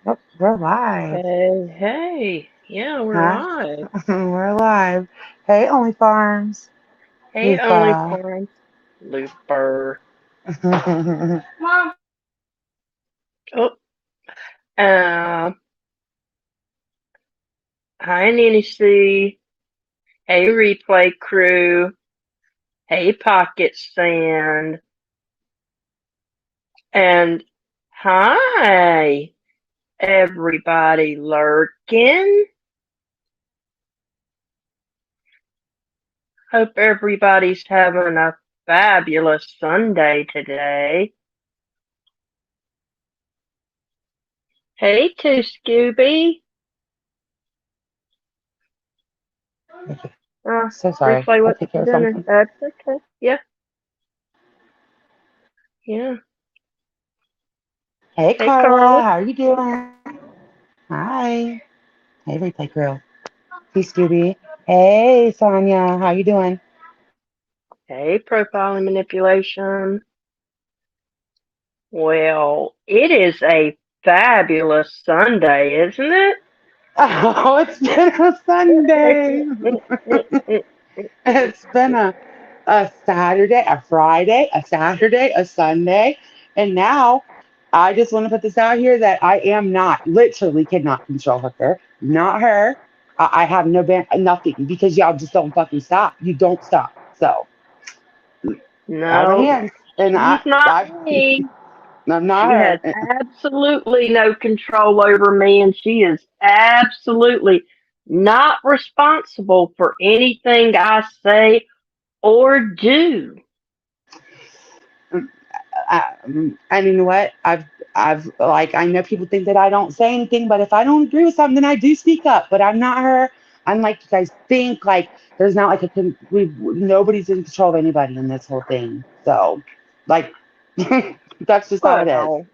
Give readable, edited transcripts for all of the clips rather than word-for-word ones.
Oh, we're live. Hey, hey. Yeah, we're Huh? live. We're live. Hey, Only Farms. Hey, Lufa. OnlyFans. Looper. Oh, uh, hi, Nanny C. Hey, replay crew. Hey, Pocket Sand. And hi, everybody lurking. Hope everybody's having a fabulous Sunday today. Hey, to Scooby. Uh, So sorry. replay I what take care you of dinner. something. That's okay. Yeah, yeah. Hey, Hey, Carla. Carla. How are you doing? Hi. Hey, Replay Crew. Hey, Scooby. Hey, Sonia. How you doing? Hey, profiling manipulation. Well, it is a fabulous Sunday, isn't it? Oh, it's been a Sunday. It's been a Saturday, a Friday, a Saturday, a Sunday, and now I just want to put this out here that I am not, literally cannot control her. Not her. I have no ban, nothing because y'all just don't fucking stop. You don't stop. So out of No, hands, and she's not I, me. I'm not She has her. absolutely no control over me, and she is absolutely not responsible for anything I say or do. And you know what? I've like I know people think that I don't say anything, but if I don't agree with something, then I do speak up. But I'm not her. I'm like you guys think. Like there's not like nobody's in control of anybody in this whole thing. So, like, that's just how it is. Well,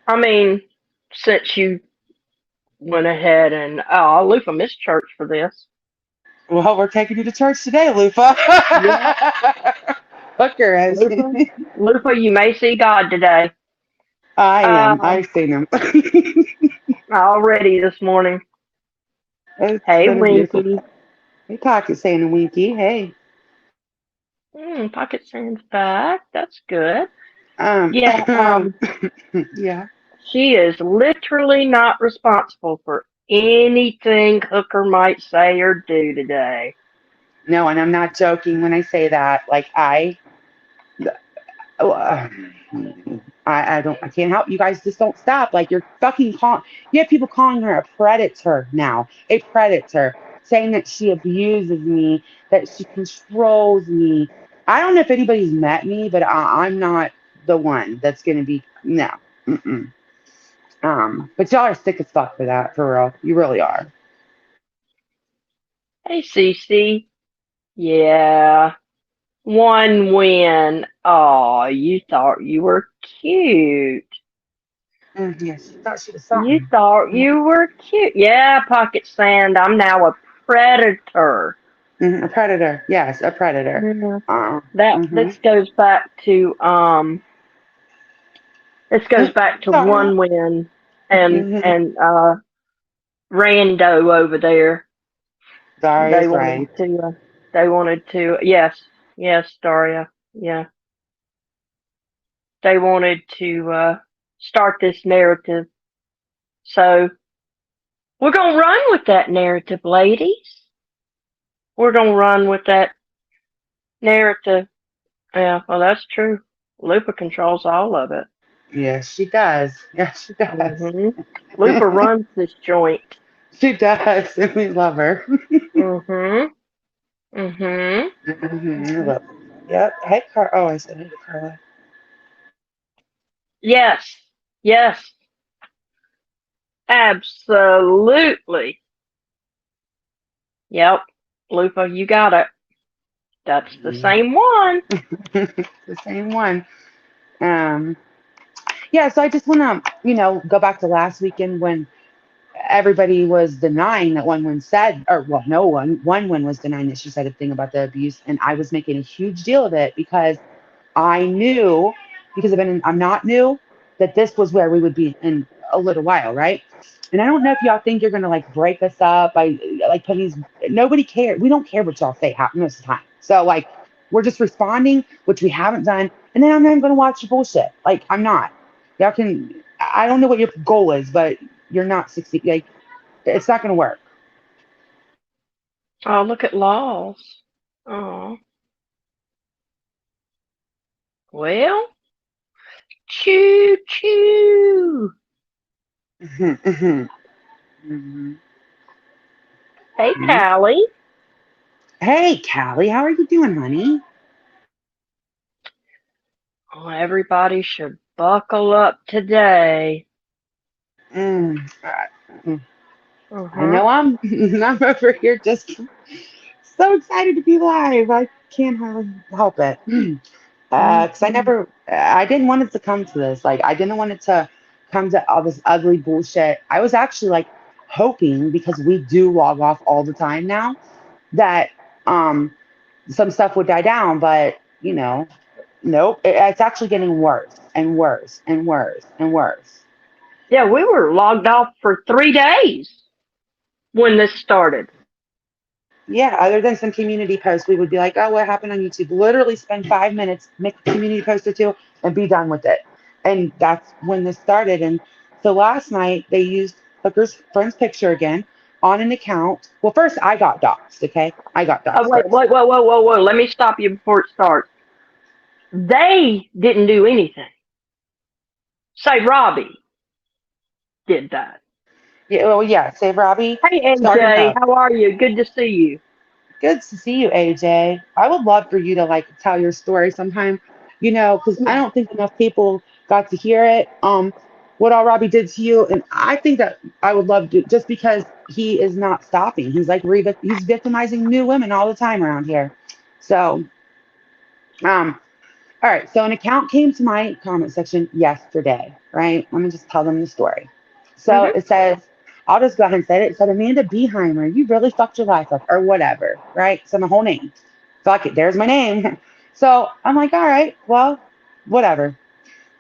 I mean, since you went ahead and Lufa missed church for this. Well, we're taking you to church today, Lufa. Yeah, Hooker has. Lufa, Lufa, you may see God today. I am. Uh, I've seen him. already this morning. It's Hey, been a beautiful. Winky. Hey, Pocket saying a winky. Hey. Pocket Sand's back. That's good. Um, Yeah, um, yeah. she is literally not responsible for anything Hooker might say or do today. No, and I'm not joking when I say that. Like oh, I can't help you guys. Just don't stop. Like you're fucking call. You have people calling her a predator now, a predator, saying that she abuses me, that she controls me. I don't know if anybody's met me, but I'm not the one that's gonna be no. Mm-mm. But y'all are sick as fuck for that, for real. You really are. Hey, Cece. Yeah, one win. Oh, you thought you were cute. Yes, she thought she was You something. thought you were cute. Yeah, Pocket Sand, I'm now a predator. A predator. Yes, a predator. Yeah. That Mm-hmm. this goes back to Sorry. one win Mm-hmm. and Rando over there. Sorry They is wanted right. to yes, Daria. Yeah. They wanted to start this narrative. So we're gonna run with that narrative, ladies. We're gonna run with that narrative. Yeah, well, that's true. Lupa controls all of it. Yes, she does. Yes, she does. Hmm Lupa runs this joint. She does. And we love her. Hmm hmm I hmm love her. Yep. Hey, Car. Oh, I said hey to Carla. Yes, yes, absolutely. Yep, Lupa, you got it. That's the Yeah. same one. The same one. Um. Yeah. So I just want to, go back to last weekend when everybody was denying that one said, or well, no one was denying that she said a thing about the abuse, and I was making a huge deal of it because I knew, because I'm not new, that this was where we would be in a little while, right? And I don't know if y'all think you're gonna like break us up by like putting these. Nobody cares. We don't care what y'all say half most of the time. So like we're just responding, which we haven't done, and then I'm not even gonna watch your bullshit. Like I'm not. Y'all can. I don't know what your goal is, but you're not succeeding. Like it's not gonna work. Oh, look at Laws. Oh, well, choo choo. Hey, Callie. Hey, Callie, how are you doing, honey? Oh, everybody should buckle up today. Mm, uh, I Uh-huh. know I'm over here just so excited to be live. I can't help it. Because I didn't want it to come to this. Like, I didn't want it to come to all this ugly bullshit. I was actually like hoping because we do log off all the time now that um some stuff would die down, but nope. It's actually getting worse and worse and worse and worse. Yeah, we were logged off for 3 days when this started. Yeah, other than some community posts, we would be like, oh, what happened on YouTube? Literally spend 5 minutes, make a community post or two, and be done with it. And that's when this started. And so last night, they used Hooker's friend's picture again on an account. Well, first, I got doxxed, okay? I got Oh, doxxed wait, first. wait, whoa, whoa, whoa, whoa. Let me stop you before it starts. They didn't do anything. Say Robbie did that. Yeah, well, yeah, Save Robbie Hey, started AJ, the. how are you? Good to see you. Good to see you, AJ. I would love for you to like tell your story sometime, because I Yeah. don't think enough people got to hear it. What all Robbie did to you, and I think that I would love to, just because he is not stopping. He's like he's victimizing new women all the time around here. So, um, all right. So an account came to my comment section yesterday, right? Let me just tell them the story. So Hmm. it says, I'll just go ahead and say it. It said, Amanda Beheimer, you really fucked your life up, or whatever, right? So my whole name. Fuck it, there's my name. So I'm like, all right, well, whatever.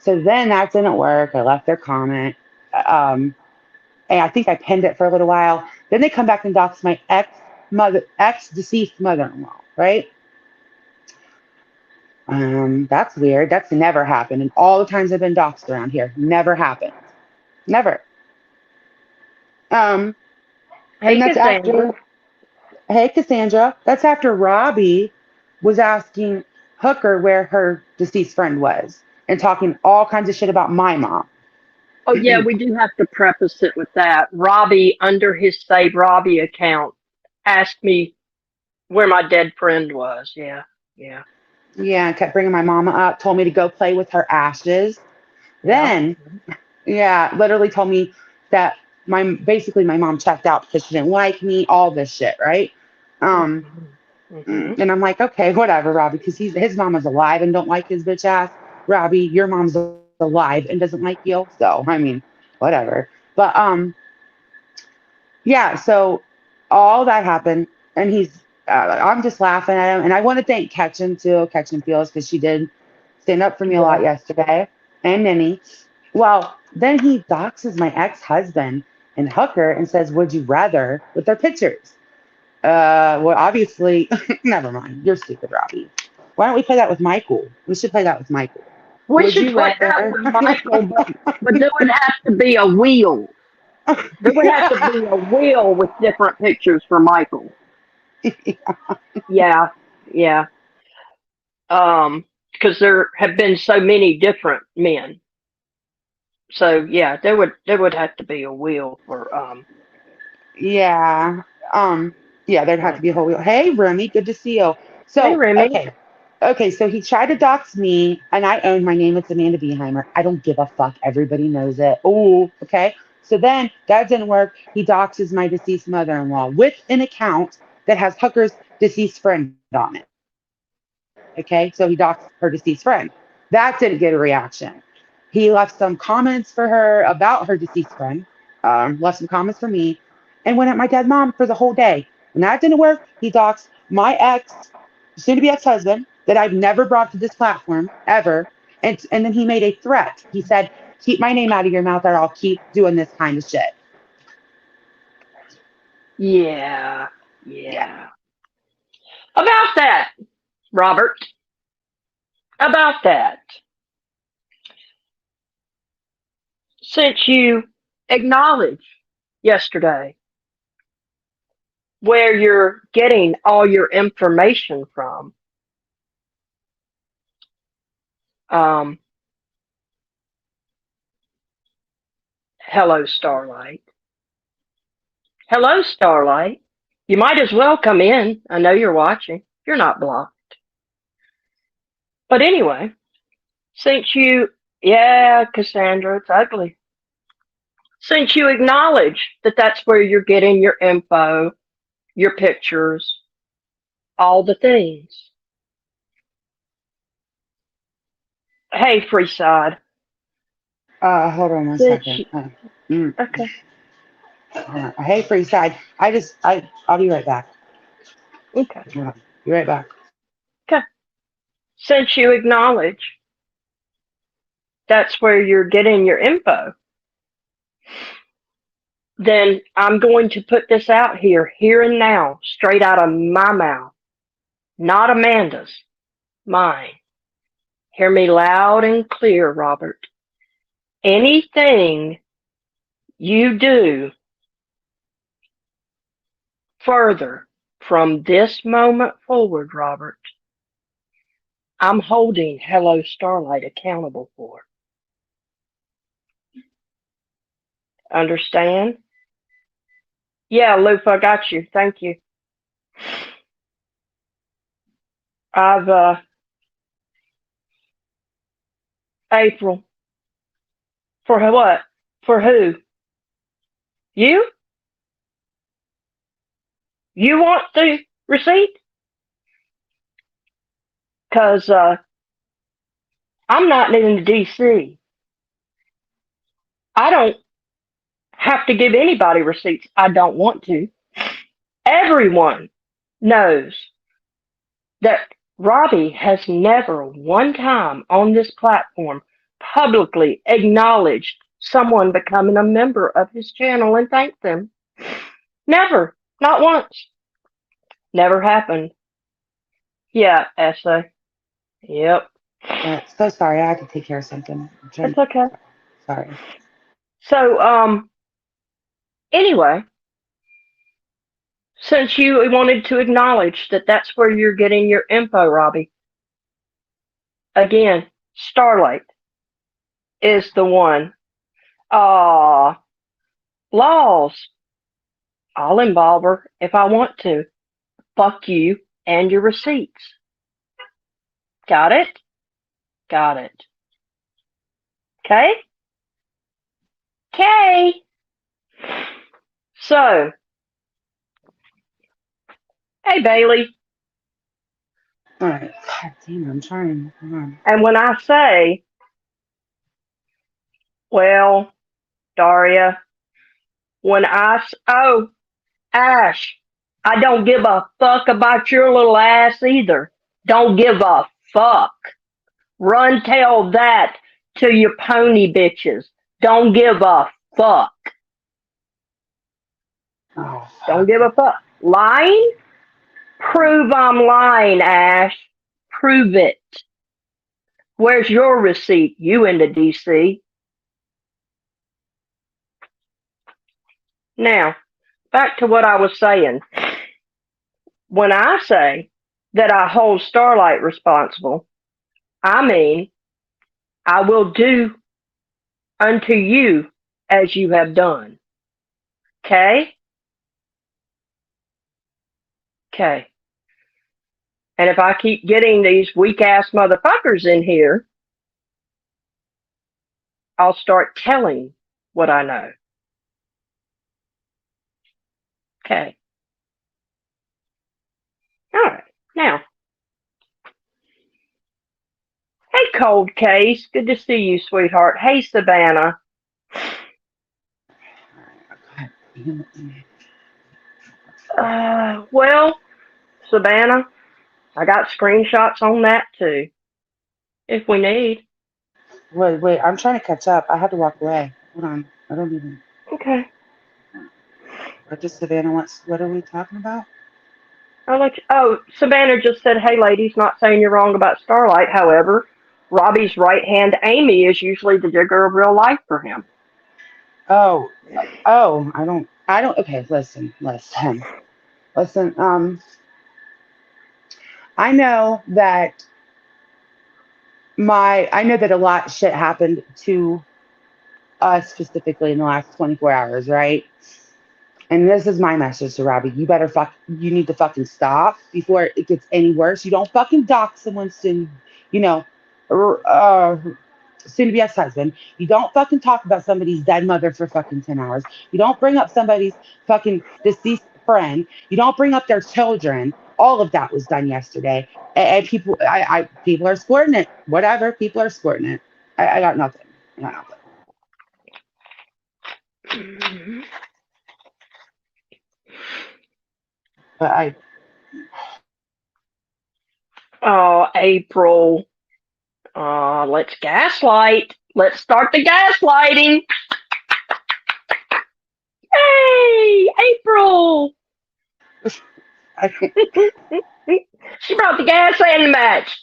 So then that didn't work. I left their comment. Um, and I think I pinned it for a little while. Then they come back and dox my ex deceased mother-in-law, right? That's weird. That's never happened. And all the times I've been doxxed around here, never happened. Never. Um, Hey, and that's Cassandra. after, hey, Cassandra, that's after Robbie was asking Hooker where her deceased friend was and talking all kinds of shit about my mom. Oh, yeah, we do have to preface it with that. Robbie, under his Save Robbie account, asked me where my dead friend was. Yeah, yeah, Yeah, kept bringing my mama up, told me to go play with her ashes. yeah. Then, yeah, literally told me that basically my mom checked out because she didn't like me, all this shit, right? Um, Hmm. Hmm. And I'm like, okay, whatever, Robbie, because his mama's alive and don't like his bitch ass. Robbie, your mom's alive and doesn't like you. So, I mean, whatever. But yeah, so all that happened, and I'm just laughing at him. And I want to thank Ketchen too, Ketchen Fields, because she did stand up for me a Yeah. lot yesterday, and Minnie. Well, then he doxes my ex-husband and Hooker and says, would you rather with their pictures? Well, obviously, never mind. You're stupid, Robbie. Why don't we play that with Michael? We should play that with Michael. We Would should you play that rather? with Michael, but there would have to be a wheel. There would have to be a wheel with different pictures for Michael. Yeah, yeah. Because there have been so many different men. So yeah, there would have to be a wheel for Yeah. Um, yeah, there'd have to be a whole wheel. Hey, Remy, good to see you. Hey So, Remy. okay. Okay, so he tried to dox me, and I own my name. It's Amanda Beheimer. I don't give a fuck. Everybody knows it. Oh, okay. So then that didn't work. He doxes my deceased mother-in-law with an account that has Hooker's deceased friend on it. Okay, so he doxed her deceased friend. That didn't get a reaction. He left some comments for her about her deceased friend, left some comments for me, and went at my dead mom for the whole day. When that didn't work, he doxed my soon to be ex husband, that I've never brought to this platform ever. And then he made a threat. He said, keep my name out of your mouth or I'll keep doing this kind of shit. Yeah, Yeah. yeah. About that, Robert, about that, since you acknowledged yesterday where you're getting all your information from, um, hello, Starlight. Hello, Starlight. You might as well come in. I know you're watching. You're not blocked. But anyway, since you, yeah, Cassandra, it's ugly. Since you acknowledge that that's where you're getting your info, your pictures, all the things. Hey, Freeside. Hold on one Since second. you, Mm, okay, hold on. Hey, Freeside. I'll be right back. okay, Hold on. Be right back. okay. Since you acknowledge that's where you're getting your info, then I'm going to put this out here and now, straight out of my mouth, not Amanda's, mine. Hear me loud and clear, Robert. Anything you do further from this moment forward, Robert, I'm holding Hello Starlight accountable for. Understand? Yeah, Lufa, I got you. Thank you. I've, April. For what? For who? You? You want the receipt? Cause, I'm not in the DC. I don't have to give anybody receipts. I don't want to. Everyone knows that Robbie has never one time on this platform publicly acknowledged someone becoming a member of his channel and thanked them. Never. Not once. Never happened. Yeah, essay. Yep. So sorry. I had to take care of something. I'm trying. It's okay. Sorry. So, anyway, since you wanted to acknowledge that that's where you're getting your info, Robbie, again, Starlight is the one. Ah, laws. I'll involve her if I want to. Fuck you and your receipts. Got it? Got it. Okay? Okay. So, hey Bailey, All right. God damn it. I'm trying. Hold on. and when I say, well, Daria, oh, Ash, I don't give a fuck about your little ass either. Don't give a fuck. Run tell that to your pony bitches. Don't give a fuck. Oh, Don't fuck. give a fuck. Lying? Prove I'm lying, Ash. Prove it. Where's your receipt? You in the DC. Now, back to what I was saying. When I say that I hold Starlight responsible, I mean I will do unto you as you have done. Okay? Okay. And if I keep getting these weak ass motherfuckers in here, I'll start telling what I know. Okay. All right. Now, hey, Cold Case. Good to see you, sweetheart. Hey, Savannah. God damn it. Well, Savannah, I got screenshots on that too, if we need. Wait. I'm trying to catch up. I had to walk away. Hold on. I don't even. Okay. What does Savannah wants? What are we talking about? Savannah just said, "Hey, ladies, not saying you're wrong about Starlight. However, Robbie's right hand, Amy, is usually the digger of real life for him." Oh, oh, I don't. Okay, listen. I know that I know that a lot of shit happened to us specifically in the last 24 hours, right? And this is my message to Robbie. You need to fucking stop before it gets any worse. You don't fucking dox someone soon, you know, soon to be ex-husband. You don't fucking talk about somebody's dead mother for fucking 10 hours. You don't bring up somebody's fucking deceased friend. You don't bring up their children. All of that was done yesterday. And people are squirting it. Whatever. People are squirting it. I got nothing. I got nothing. Mhm. But Oh, April. Let's gaslight. Let's start the gaslighting. Hey, April. I She brought the gas and the match.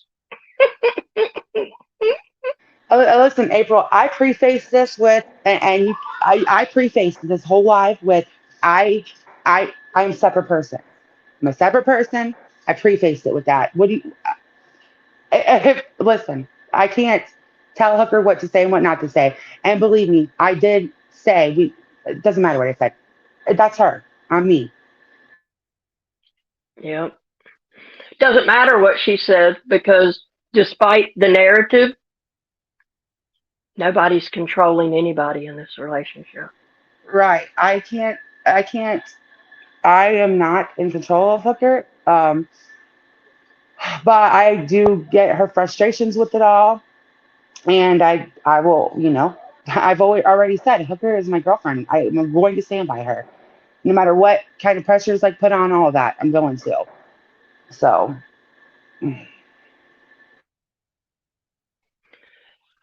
listen, April. I prefaced this with, I prefaced this whole live with, I, I'm a separate person. I'm a separate person. I prefaced it with that. What do you? Listen, I can't tell Hooker what to say and what not to say. And believe me, I did say we. It doesn't matter what I said. That's her. I'm me. Yep. Doesn't matter what she says because despite the narrative, nobody's controlling anybody in this relationship. Right. I can't. I can't. I am not in control of Hooker. But I do get her frustrations with it all, and I will, I've already said Hooker is my girlfriend. I'm going to stand by her, no matter what kind of pressures like put on all of that. I'm going to. So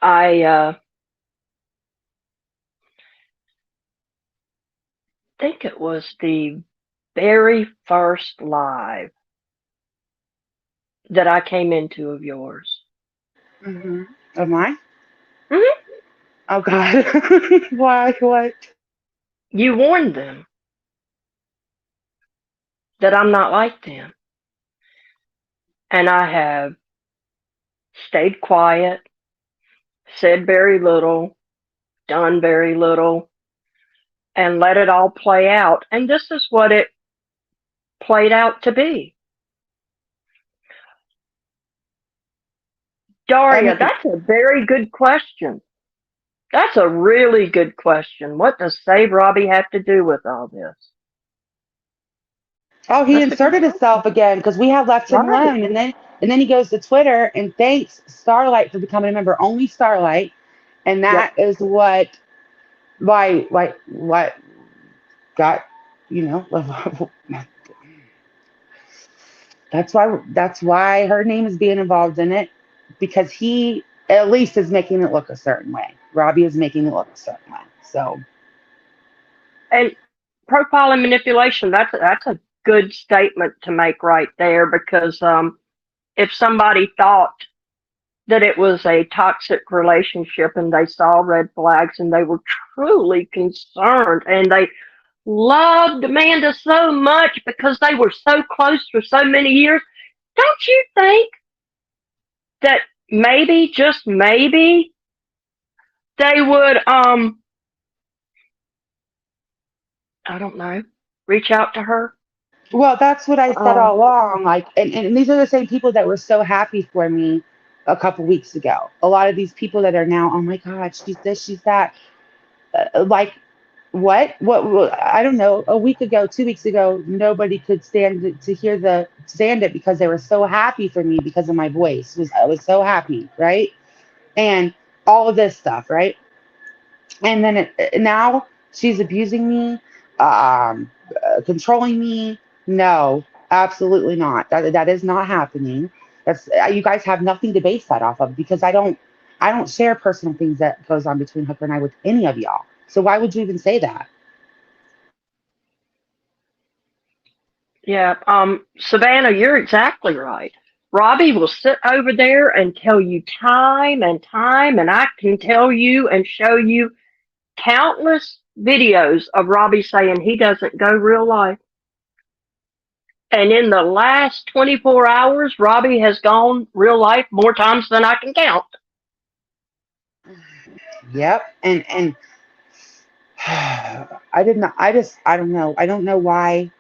I think it was the very first live that I came into of yours. hmm am I? Hmm. Oh God, why? What? You warned them that I'm not like them. And I have stayed quiet, said very little, done very little, and let it all play out. And this is what it played out to be. I Daria, mean, that's a very good question. That's a really good question. What does Save Robbie have to do with all this? oh, he That's a good inserted himself question. again because we have left him Right. alone, and then he goes to Twitter and thanks Starlight for becoming a member. Only Starlight, and Yep. that is what got you know that's why her name is being involved in it, because he at least is making it look a certain way. Robbie is making it look a certain way. So And profile and manipulation, that's a good statement to make right there because if somebody thought that it was a toxic relationship and they saw red flags and they were truly concerned and they loved Amanda so much because they were so close for so many years, don't you think that maybe, just maybe, they would, I don't know, reach out to her? well, that's what I said Um, all along. Like, and these are the same people that were so happy for me a couple weeks ago. A lot of these people that are now, oh my God, she's this, she's that. Like, what? I don't know. A week ago, 2 weeks ago, nobody could to hear stand it because they were so happy for me because of my voice. I was so happy, right? And all of this stuff, right? And then now she's abusing me, controlling me. No, absolutely not. That is not happening. That's you guys have nothing to base that off of, because I don't share personal things that goes on between Hooker and I with any of y'all. So why would you even say that? Yeah. Savannah, you're exactly right. Robbie will sit over there and tell you time and time, and I can tell you and show you countless videos of Robbie saying he doesn't go real life. And in the last 24 hours, Robbie has gone real life more times than I can count. Yep. And I did not. I don't know. I don't know why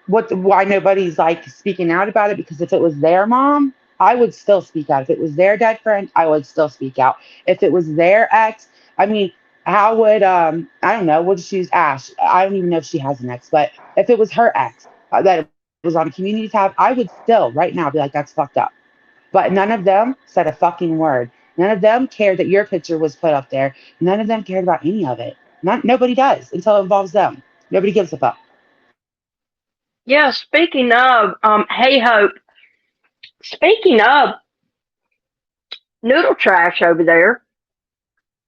nobody's like speaking out about it, because if it was their mom, I would still speak out. If it was their dead friend, I would still speak out. If it was their ex, I mean, how would I don't know, we'll just use Ash. I don't even know if she has an ex, but if it was her ex that was on a community tab, I would still right now be like, that's fucked up. But none of them said a fucking word. None of them cared that your picture was put up there. None of them cared about any of it. Nobody does until it involves them. Nobody gives a fuck. Yeah, speaking of, hey Hope, speaking of noodle trash over there,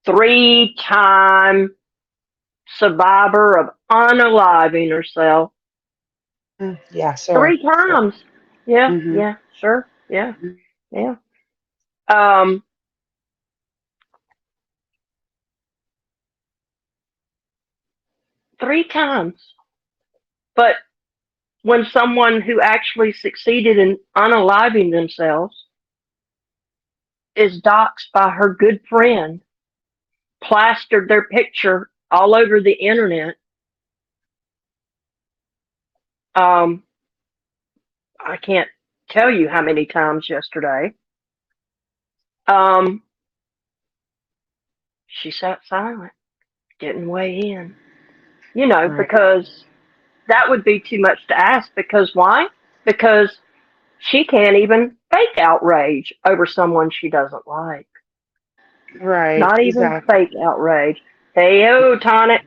3-time survivor of unaliving herself. Yeah, sure, Three sure. times. Yeah, Hmm. yeah, sure. Yeah, yeah. Um, 3 times. But when someone who actually succeeded in unaliving themselves is doxxed by her good friend, plastered their picture all over the internet, um, I can't tell you how many times yesterday, um, she sat silent, didn't weigh in. Right, Because that would be too much to ask. Because why? Because she can't even fake outrage over someone she doesn't like. right, Not even exactly. fake outrage. Hey, Tonic.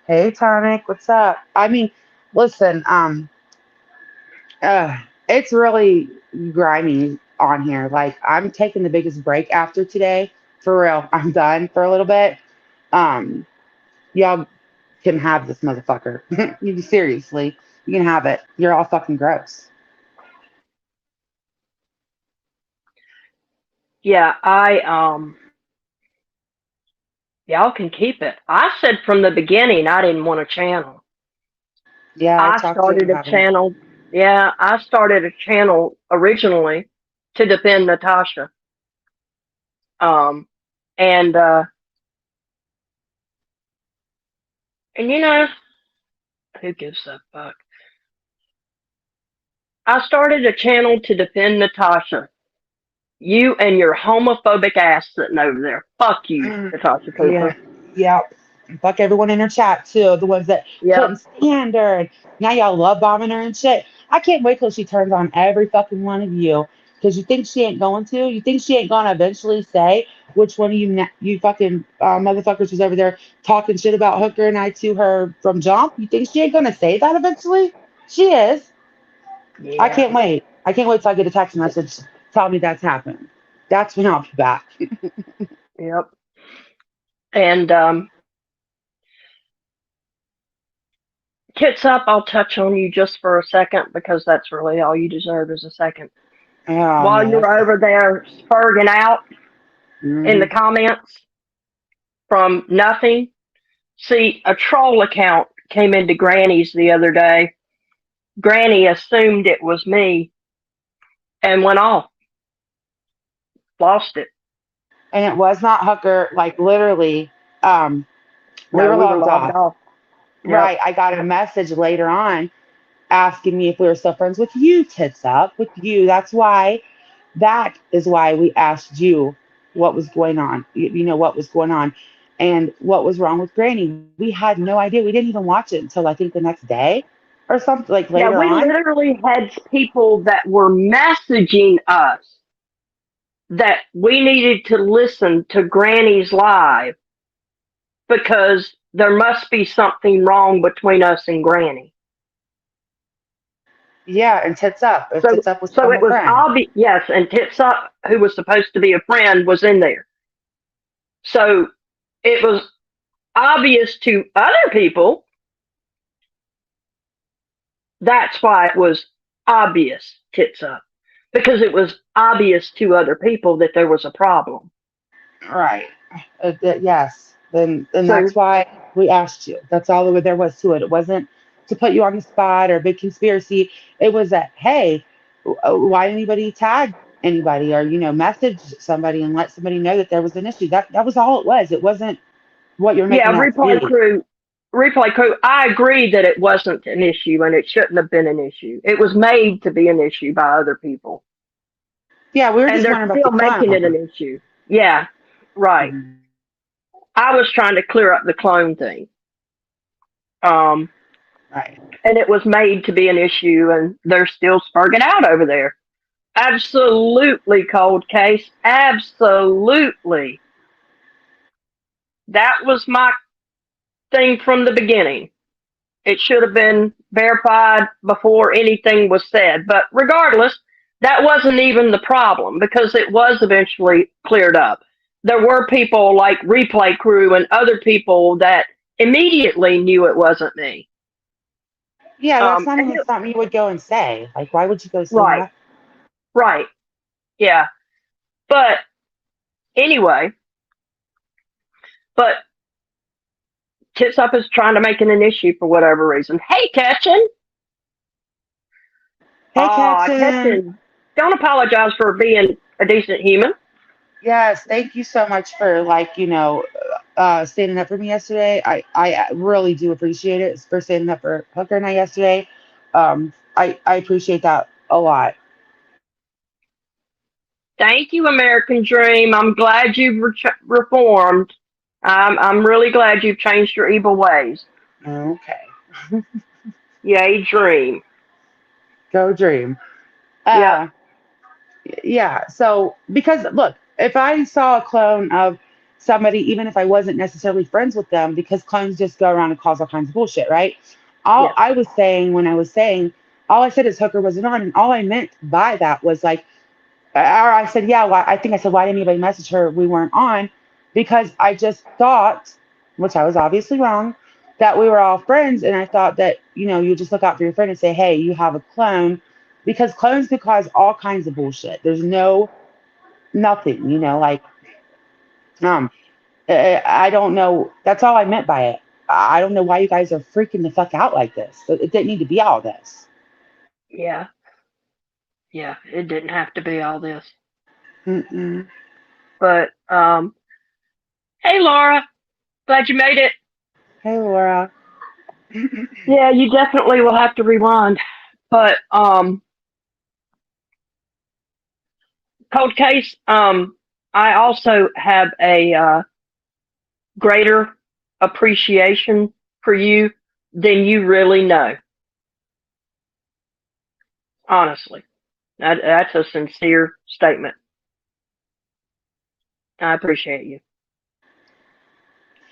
Hey, Tonic, what's up? I mean, listen, uh, it's really grimy on here. Like, I'm taking the biggest break after today. For real, I'm done for a little bit. Um, y'all can have this motherfucker. You seriously, you can have it. You're all fucking gross. Yeah, y'all can keep it. I said from the beginning I didn't want a channel. Yeah, I I talked to you started a about it. channel. Yeah, I started a channel originally to defend Natasha. Um, and and who gives a fuck? I started a channel to defend Natasha. You and your homophobic ass sitting over there. Fuck you, Natasha Yeah, Cooper. yeah. Fuck everyone in her chat too. The ones that couldn't Yep. stand her. And now y'all love bombing her and shit. I can't wait till she turns on every fucking one of you. Because you think she ain't going to? You think she ain't gonna eventually say which one of you you fucking motherfuckers was over there talking shit about Hooker and I to her from jump? You think she ain't gonna say that eventually? She is. I Yeah. can't wait. I can't wait till I get a text message telling me that's happened. That's when I'll be back. Yep. And Tits up, I'll touch on you just for a second because that's really all you deserve is a second. Oh While no, you're that's over there spurging out in the mm-hmm. comments from nothing, see, a troll account came into Granny's the other day. Granny assumed it was me and went off, lost it. And it was not Hooker. Like literally, um, we No, were we were logged logged off. off. Yep. Right. I got a message later on asking me if we were still friends with you, tits up, with you. That is why we asked you what was going on. You know what was going on and what was wrong with Granny. We had no idea. We didn't even watch it until I think the next day or something, like Yeah, later we on. literally had people that were messaging us that we needed to listen to Granny's live because there must be something wrong between us and Granny. Yeah, and tits up. If So, tits up was so become it a was friend. obvious. Yes, and Tits Up, who was supposed to be a friend, was in there. So it was obvious to other people That's why it was obvious tits up, because it was obvious to other people that there was a problem. Right. Yes. Then So that's why we asked you. That's all there was to it. It wasn't to put you on the spot or a big conspiracy. It was that, hey, why didn't anybody tag anybody or message somebody and let somebody know that there was an issue? That was all it was. It wasn't what you're yeah, making out to be. replay crew. I agree that it wasn't an issue and it shouldn't have been an issue. It was made to be an issue by other people, Yeah, we were and just they're wondering about the still making it an clown. issue. Yeah, right. Mhm. I was trying to clear up the clone thing. Um, Right. and it was made to be an issue, and they're still spurging out over there. Absolutely cold case. Absolutely. That was my thing from the beginning. It should have been verified before anything was said. But regardless, that wasn't even the problem because it was eventually cleared up. There were people like Replay Crew and other people that immediately knew it wasn't me. Yeah, that's not And even something you would go and say. Like, why would you go say right, that? right, yeah. But anyway, but Tits Up is trying to make it an issue for whatever reason. Hey, Ketchin! Hey, Aw, Captain. Ketchin, don't apologize for being a decent human. Yes, thank you so much for standing up for me yesterday. I really do appreciate it for standing up for Hooker and I yesterday. I appreciate that a lot. Thank you, American Dream. I'm glad you've reformed. I'm really glad you've changed your evil ways. Okay, Yay, Dream. go dream. Yep. Uh, yeah. So because look, if I saw a clone of somebody, even if I wasn't necessarily friends with them, because clones just go around and cause all kinds of bullshit, right? All Yes. I was saying when I was saying, all I said is Hooker wasn't on, and all I meant by that was like, or I said, yeah, I think I said, why didn't anybody message her? We weren't on because I just thought, which I was obviously wrong, that we were all friends. And I thought that, you just look out for your friend and say, hey, you have a clone because clones could cause all kinds of bullshit. There's nothing, um, I don't know. That's all I meant by it. I don't know why you guys are freaking the fuck out like this. It didn't need to be all this. Yeah. Yeah. It didn't have to be all this. Mm-mm. But, hey, Laura. Glad you made it. Hey, Laura. Yeah, you definitely will have to rewind. But, cold case, I also have a, greater appreciation for you than you really know. Honestly, that's a sincere statement. I appreciate you.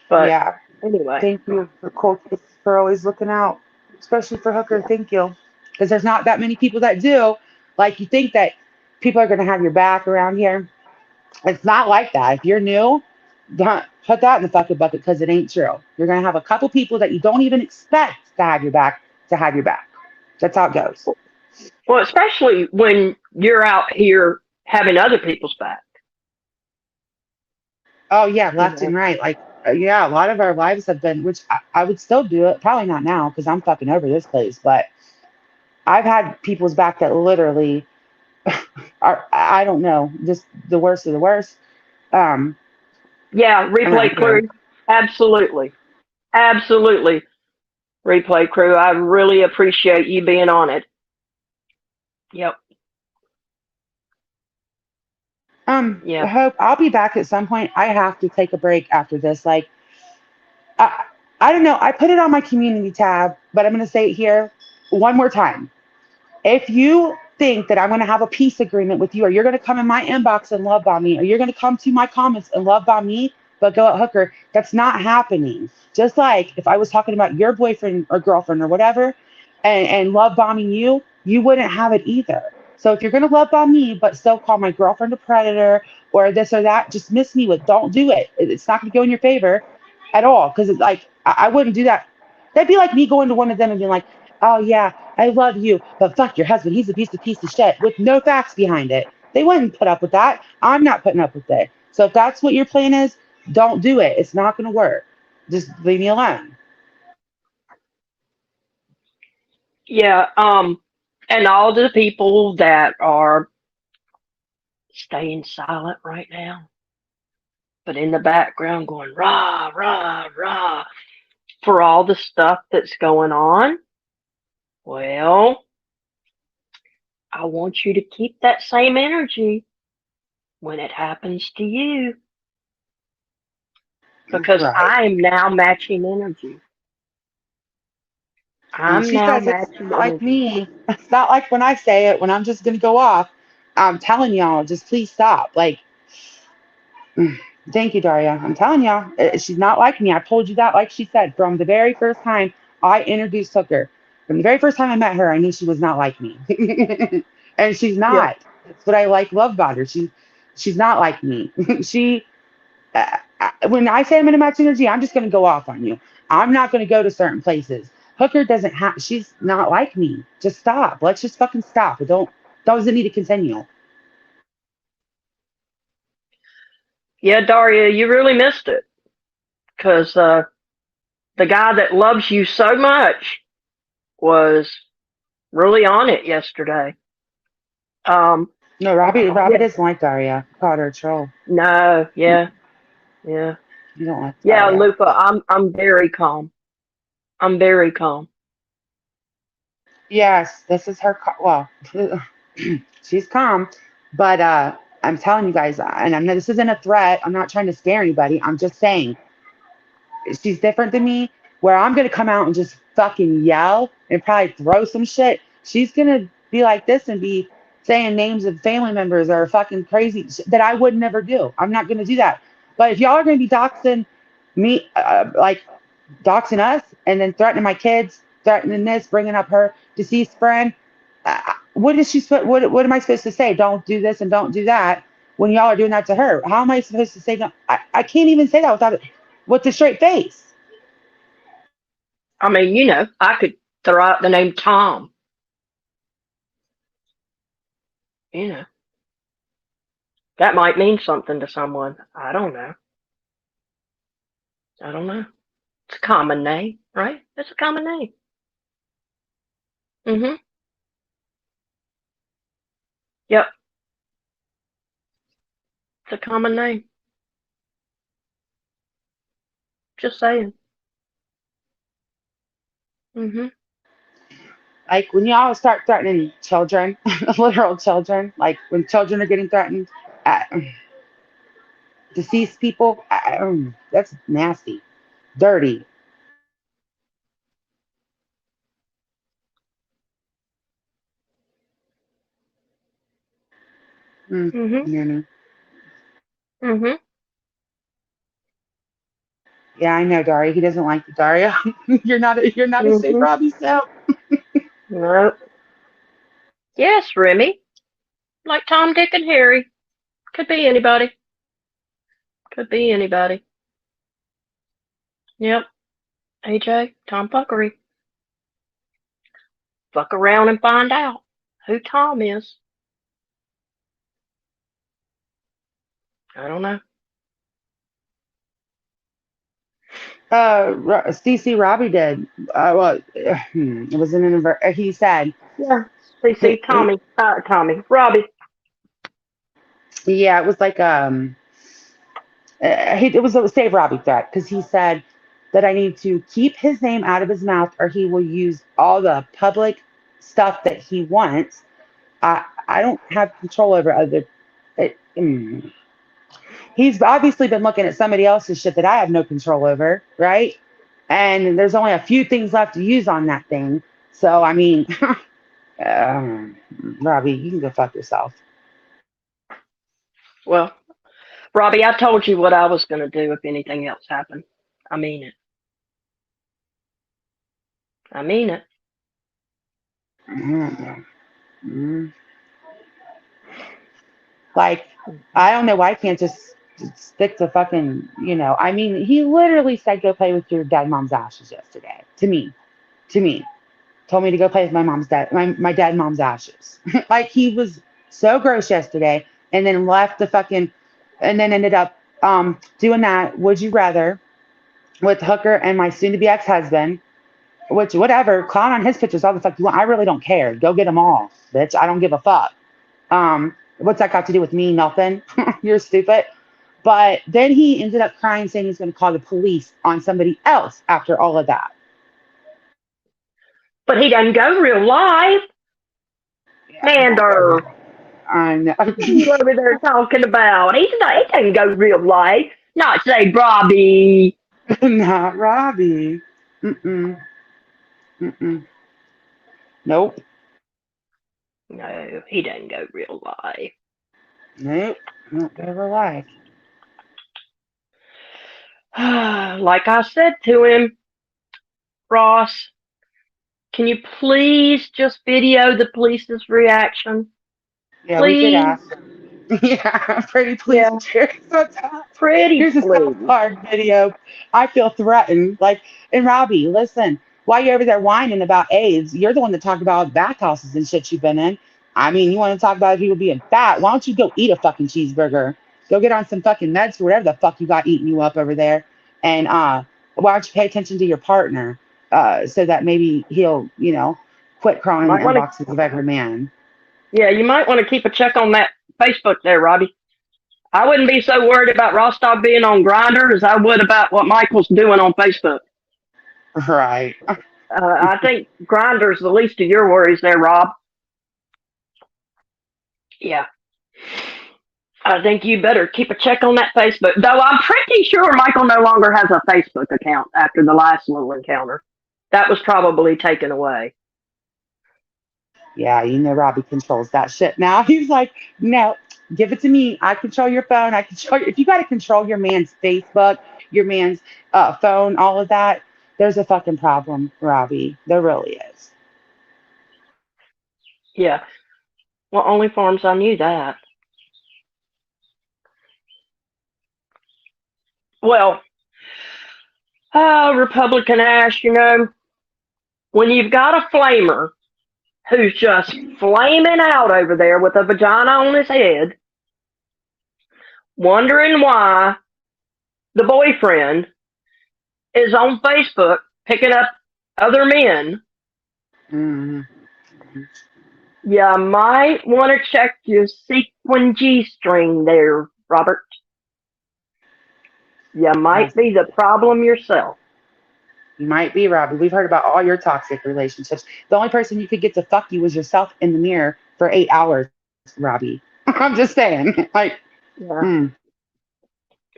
But Yeah. anyway, Thank you for Cold Case for always looking out, especially for Hooker. yeah, Thank you. Because there's not that many people that do. Like, you think that people are going to have your back around here. It's not like that. If you're new, don't put that in the fucking bucket because it ain't true. You're going to have a couple people that you don't even expect to have your back to have your back. That's how it goes. well, especially when you're out here having other people's back. Oh, yeah, You left and know, right. Like, yeah, a lot of our lives have been, which I would still do it. Probably not now because I'm fucking over this place. But I've had people's back that literally are, I don't know, just the worst of the worst. Um, yeah, and replay crew, absolutely, absolutely, replay crew. I really appreciate you being on it. Yep. Yeah. Hope I'll be back at some point. I have to take a break after this. Like, I, I don't know. I put it on my community tab, but I'm going to say it here one more time. If you think that I'm going to have a peace agreement with you, or you're going to come in my inbox and love bomb me, or you're going to come to my comments and love bomb me, but go at Hooker, that's not happening. Just like if I was talking about your boyfriend or girlfriend or whatever, and love bombing you, you wouldn't have it either. So if you're going to love bomb me, but still call my girlfriend a predator or this or that, just miss me with. Don't do it. It's not going to go in your favor at all because it's like I wouldn't do that. That'd be like me going to one of them and being like, oh yeah, I love you, but fuck your husband. He's a piece of shit with no facts behind it. They wouldn't put up with that. I'm not putting up with it. So if that's what your plan is, don't do it. It's not going to work. Just leave me alone. Yeah, and all the people that are staying silent right now, but in the background going rah, rah, rah for all the stuff that's going on, well, I want you to keep that same energy when it happens to you because Right. I'm now matching energy. And I'm she now says it's matching not like energy. me. It's not like when I say it, when I'm just going to go off. I'm telling y'all, just please stop. Like, thank you, Daria. I'm telling y'all, she's not like me. I told you that, like she said, from the very first time I introduced Hooker. From the very first time I met her, I knew she was not like me. And she's Yep. not. That's what I love about her. She's not like me. she when I say I'm in a match energy, I'm just going to go off on you. I'm not going to go to certain places. Hooker doesn't have. She's not like me. Just stop. Let's just fucking stop. It don't doesn't need to continue. Yeah, Daria, you really missed it because the guy that loves you so much was really on it yesterday. Um, No, Robbie yeah, doesn't like Daria. Called her a troll. no, yeah, yeah, You don't like yeah, Daria. Lupa. I'm very calm. I'm very calm. Yes, this is her. Well, she's calm, but I'm telling you guys, and I'm this isn't a threat. I'm not trying to scare anybody. I'm just saying she's different than me. Where I'm gonna come out and just fucking yell and probably throw some shit. She's gonna be like this and be saying names of family members or fucking crazy that I would never do. I'm not gonna do that. But if y'all are gonna be doxing me, like doxing us and then threatening my kids, threatening this, bringing up her deceased friend. What is she? What am I supposed to say? Don't do this and don't do that when y'all are doing that to her. How am I supposed to say no? I can't even say that without it with a straight face. I mean, I could throw out the name Tom. You know, that might mean something to someone. I don't know. I don't know. It's a common name, right? It's a common name. Mhm. Yep. It's a common name. Just saying. Mhm. Like when y'all start threatening children, literal children, like when children are getting threatened, uh, deceased people, that's nasty, dirty. Mhm. You know what I mean? Mhm. Yeah, I know, Daria. He doesn't like you, Daria. You're not a safe Mhm. Robbie Stout. No. Yes, Remy. Like Tom, Dick, and Harry. Could be anybody. Could be anybody. Yep. AJ, Tom Fuckery. Fuck around and find out who Tom is. I don't know. CC Robbie did. Well, it was an he said, Yeah. See, he, see, he, Tommy, Robbie. yeah, it was like it was a save Robbie threat because he said that I need to keep his name out of his mouth or he will use all the public stuff that he wants. I don't have control over other. It, he's obviously been looking at somebody else's shit that I have no control over, right? And there's only a few things left to use on that thing. So I mean, um, Robbie, you can go fuck yourself. Well, Robbie, I told you what I was going to do if anything else happened. I mean it. I mean it. Mm. Like, I don't know why I can't just stick to fucking, I mean, he literally said go play with your dead mom's ashes yesterday. To me. To me. told me to go play with my dead mom's ashes. Like he was so gross yesterday, and then left the fucking, and then ended up doing that. Would you rather with Hooker and my soon-to-be ex-husband? Which whatever, clown on his pictures all the fuck you want. I really don't care. Go get them all, bitch. I don't give a fuck. What's that got to do with me? Nothing. You're stupid. But then he ended up crying, saying he's going to call the police on somebody else after all of that. But he doesn't go real live. Yeah, he don't go Mander, real. I know. what are you over there talking about? He doesn't go real live. Not say Robbie. Not Robbie. Mm-mm. Mm-mm. Nope. No, he doesn't go real live. Nope. Not ever like. Like I said to him, Ross, can you please just video the police's reaction? Yeah, we did Please? ask. Yeah, pretty please, Yeah, Jerry. pretty Here's a South please. Park video. I feel threatened. Like, and Robbie, listen, while you're over there whining about AIDS, you're the one that talked about bathhouses and shit you've been in. I mean, you want to talk about people being fat? Why don't you go eat a fucking cheeseburger? Go get on some fucking meds or whatever the fuck you got eating you up over there. And why don't you pay attention to your partner so that maybe he'll, quit crawling in the Might want to, inboxes of every man. yeah, you might want to keep a check on that Facebook there, Robbie. I wouldn't be so worried about Rostov being on Grinder as I would about what Michael's doing on Facebook. Right. I think Grinder's the least of your worries there, Rob. Yeah. I think you better keep a check on that Facebook. Though I'm pretty sure Michael no longer has a Facebook account after the last little encounter. That was probably taken away. Yeah, Robbie controls that shit now. He's like, no, give it to me. I control your phone. I control. If you got to control your man's Facebook, your man's phone, all of that, there's a fucking problem, Robbie. There really is. Yeah. Well, only forms I knew that. Well, Republican Ash, when you've got a flamer who's just flaming out over there with a vagina on his head, wondering why the boyfriend is on Facebook picking up other men, Mm-hmm. you might want to check your sequin G string there, Robert. You might Yes, be the problem yourself. you might be, Robbie. We've heard about all your toxic relationships. The only person you could get to fuck you was yourself in the mirror for 8 hours, Robbie. I'm just saying. Like, Yeah, mm,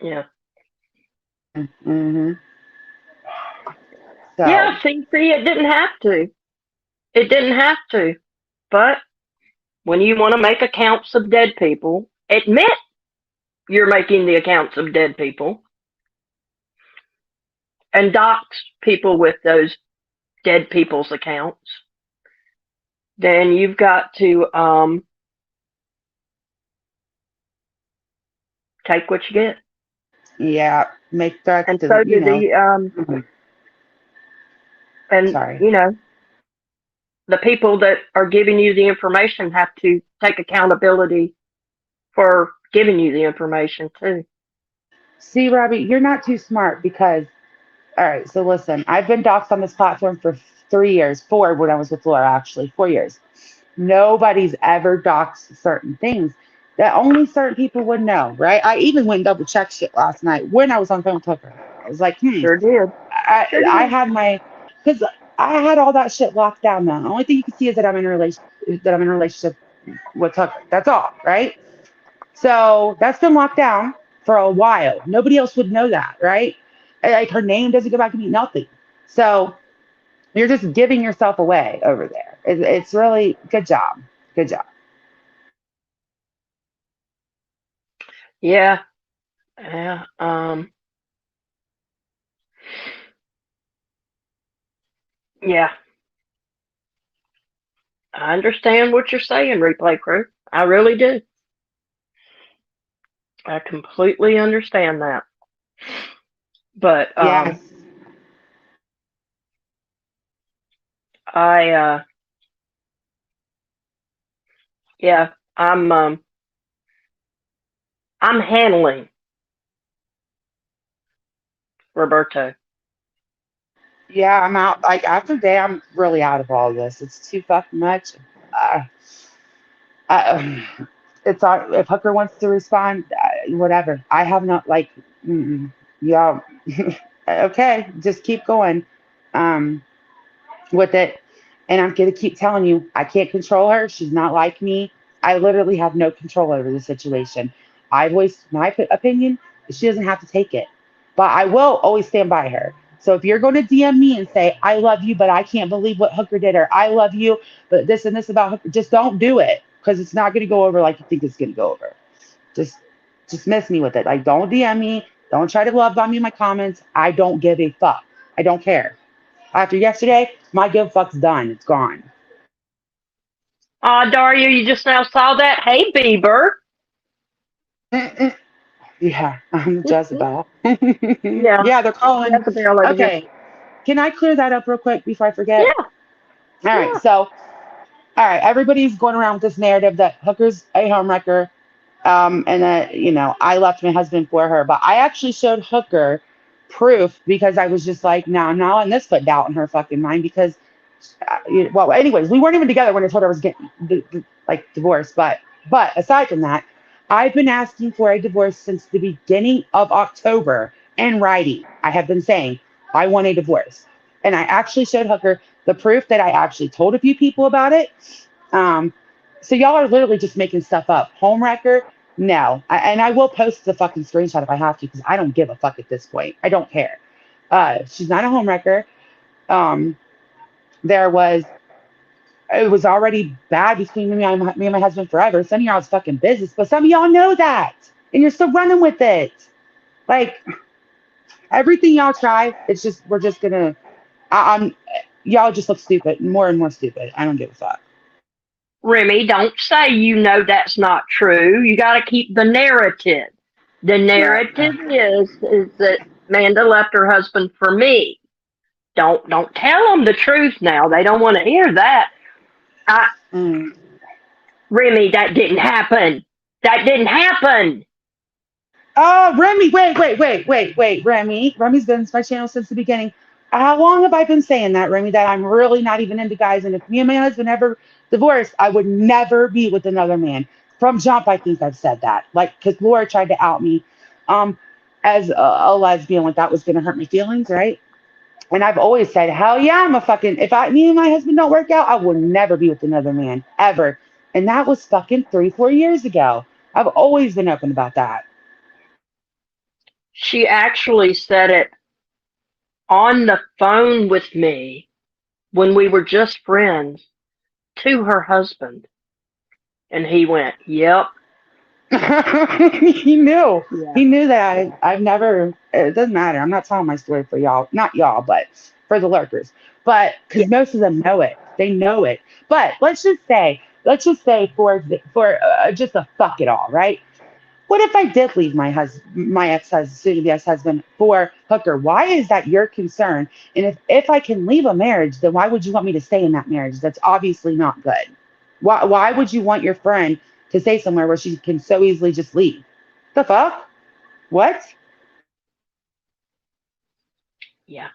yeah. mm-hmm. So, Yeah, see, it didn't have to. It didn't have to. But when you want to make accounts of dead people, admit you're making the accounts of dead people and dox people with those dead people's accounts, then you've got to take what you get. yeah, make threats And to, so do the mhm. and Sorry. the people that are giving you the information have to take accountability for giving you the information too. See, Robbie, you're not too smart because, all right, so listen, I've been doxxed on this platform for 3 years, four when I was with Laura, actually, 4 years. Nobody's ever doxed certain things that only certain people would know, right? I even went and double checked shit last night when I was on the phone with Tucker. I was like, Sure did. Sure I did. had because I had all that shit locked down now. The only thing you can see is that I'm in a relationship with Tucker. That's all, right? So that's been locked down for a while. Nobody else would know that, right? Like her name doesn't go back to me, nothing. So you're just giving yourself away over there. It's really good job. Good job. Yeah. Yeah. Yeah. I understand what you're saying, replay crew. I really do. I completely understand that. But Yes. I yeah, I'm handling Roberto. Yeah, I'm out. Like after day, I'm really out of all this. It's too fucking much. Uh, I, it's if Hooker wants to respond, whatever. I have not like, yeah, okay, just keep going with it. And I'm gonna keep telling you, I can't control her. She's not like me. I literally have no control over the situation. I voiced my opinion. She doesn't have to take it, but I will always stand by her. So if you're going to DM me and say I love you, but I can't believe what Hooker did, or I love you, but this and this about Hooker, just don't do it because it's not going to go over like you think it's going to go over. Just, just miss me with it. Like don't DM me. Don't try to love bomb me in my comments. I don't give a fuck. I don't care. After yesterday, my give fuck's done. It's gone. Daria, you just now saw that? Hey, Bieber. Yeah, I'm Jezebel. Yeah, Yeah, they're calling. Jezebel over here. Okay, can I clear that up real quick before I forget? Yeah, All right, yeah. so, all right, everybody's going around with this narrative that Hooker's a homewrecker, and that, I left my husband for her. But I actually showed Hooker proof because I was just like, no, I'm not letting this put doubt in her fucking mind because well, anyways, we weren't even together when I told her I was getting like divorced. But aside from that, I've been asking for a divorce since the beginning of October in writing. I have been saying I want a divorce, and I actually showed Hooker the proof that I actually told a few people about it. Um, so y'all are literally just making stuff up. Homewrecker. No, and I will post the fucking screenshot if I have to because I don't give a fuck at this point. I don't care. She's not a homewrecker. Um, there was it was already bad between me and my husband forever. Some of y'all's fucking business, but some of y'all know that, and you're still running with it. Like everything y'all try, it's just we're just gonna. I'm y'all just look stupid, more and more stupid. I don't give a fuck. Remy, don't say you know that's not true. You got to keep the narrative. The Right. narrative is that Amanda left her husband for me. Don't tell them the truth now. They don't want to hear that. I, Mm. Remy, that didn't happen. That didn't happen. Oh, Remy, wait, Remy. Remy's been on my channel since the beginning. How long have I been saying that, Remy, that I'm really not even into guys? And if me and my husband ever divorced, I would never be with another man. From jump, I think I've said that. Like, because Laura tried to out me um, as a lesbian, like that was going to hurt my feelings, right? And I've always said, hell yeah, I'm a fucking, if me and my husband don't work out, I will never be with another man, ever. And that was fucking 3, 4 years ago. I've always been open about that. She actually said it on the phone with me when we were just friends to her husband. And he went, yep, he knew. yeah, He knew that I've never. It doesn't matter. I'm not telling my story for y'all. Not y'all, but for the lurkers. But yeah. because most of them know it, they know it. But let's just say for just a fuck it all, right? What if I did leave my ex-husband, soon to be ex-husband, for Hooker? Why is that your concern? And if I can leave a marriage, then why would you want me to stay in that marriage? That's obviously not good. Why would you want your friend to stay somewhere where she can so easily just leave? The fuck? What? Yeah.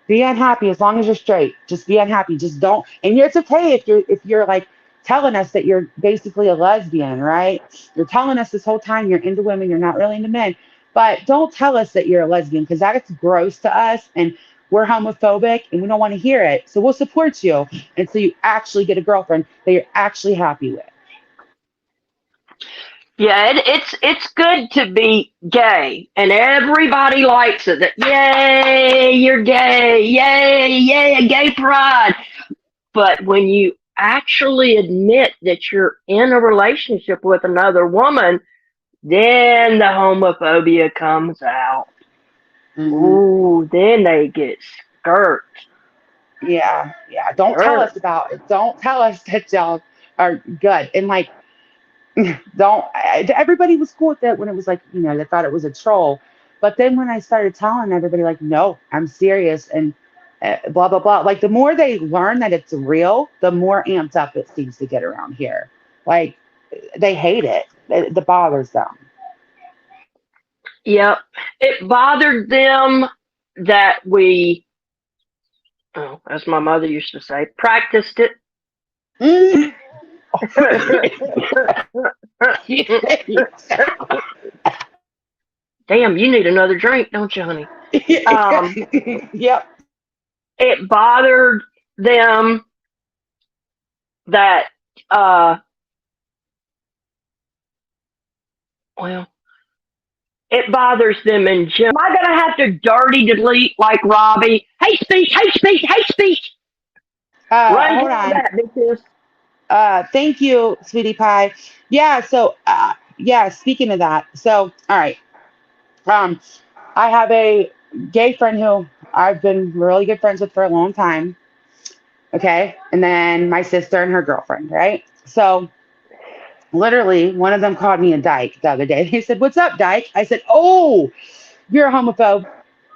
Be unhappy as long as you're straight. Just be unhappy. Just don't. And it's okay if you're like telling us that you're basically a lesbian, right? You're telling us this whole time you're into women, you're not really into men. But don't tell us that you're a lesbian because that is gross to us and we're homophobic and we don't want to hear it. So we'll support you until you actually get a girlfriend that you're actually happy with. Yeah, it's good to be gay, and everybody likes it. Yay, you're gay! Yay, yay, gay pride! But when you actually admit that you're in a relationship with another woman, then the homophobia comes out. Hmm. Ooh, then they get skirt, Yeah, yeah. Don't tell skirt. us about it. Don't tell us that y'all are good. And like, don't. Everybody was cool with it when it was like, they thought it was a troll. But then when I started telling everybody, like, no, I'm serious, and blah blah blah. Like the more they learn that it's real, the more amped up it seems to get around here. Like they hate it. It bothers them. Yep. It bothered them that we, oh, as my mother used to say, practiced it. Mm. Damn, you need another drink, don't you, honey? Yep. It bothered them that, well, it bothers them in general. Am I going to have to dirty delete like Robbie? Hate speech, hate speech, hate speech. Run Hold down on. that, bitches. Thank you, sweetie pie. Yeah. So, yeah. Speaking of that, so all right. Um, I have a gay friend who I've been really good friends with for a long time. Okay, and then my sister and her girlfriend. Right. So literally, one of them called me a dyke the other day. They said, "What's up, dyke?" I said, "Oh, you're a homophobe."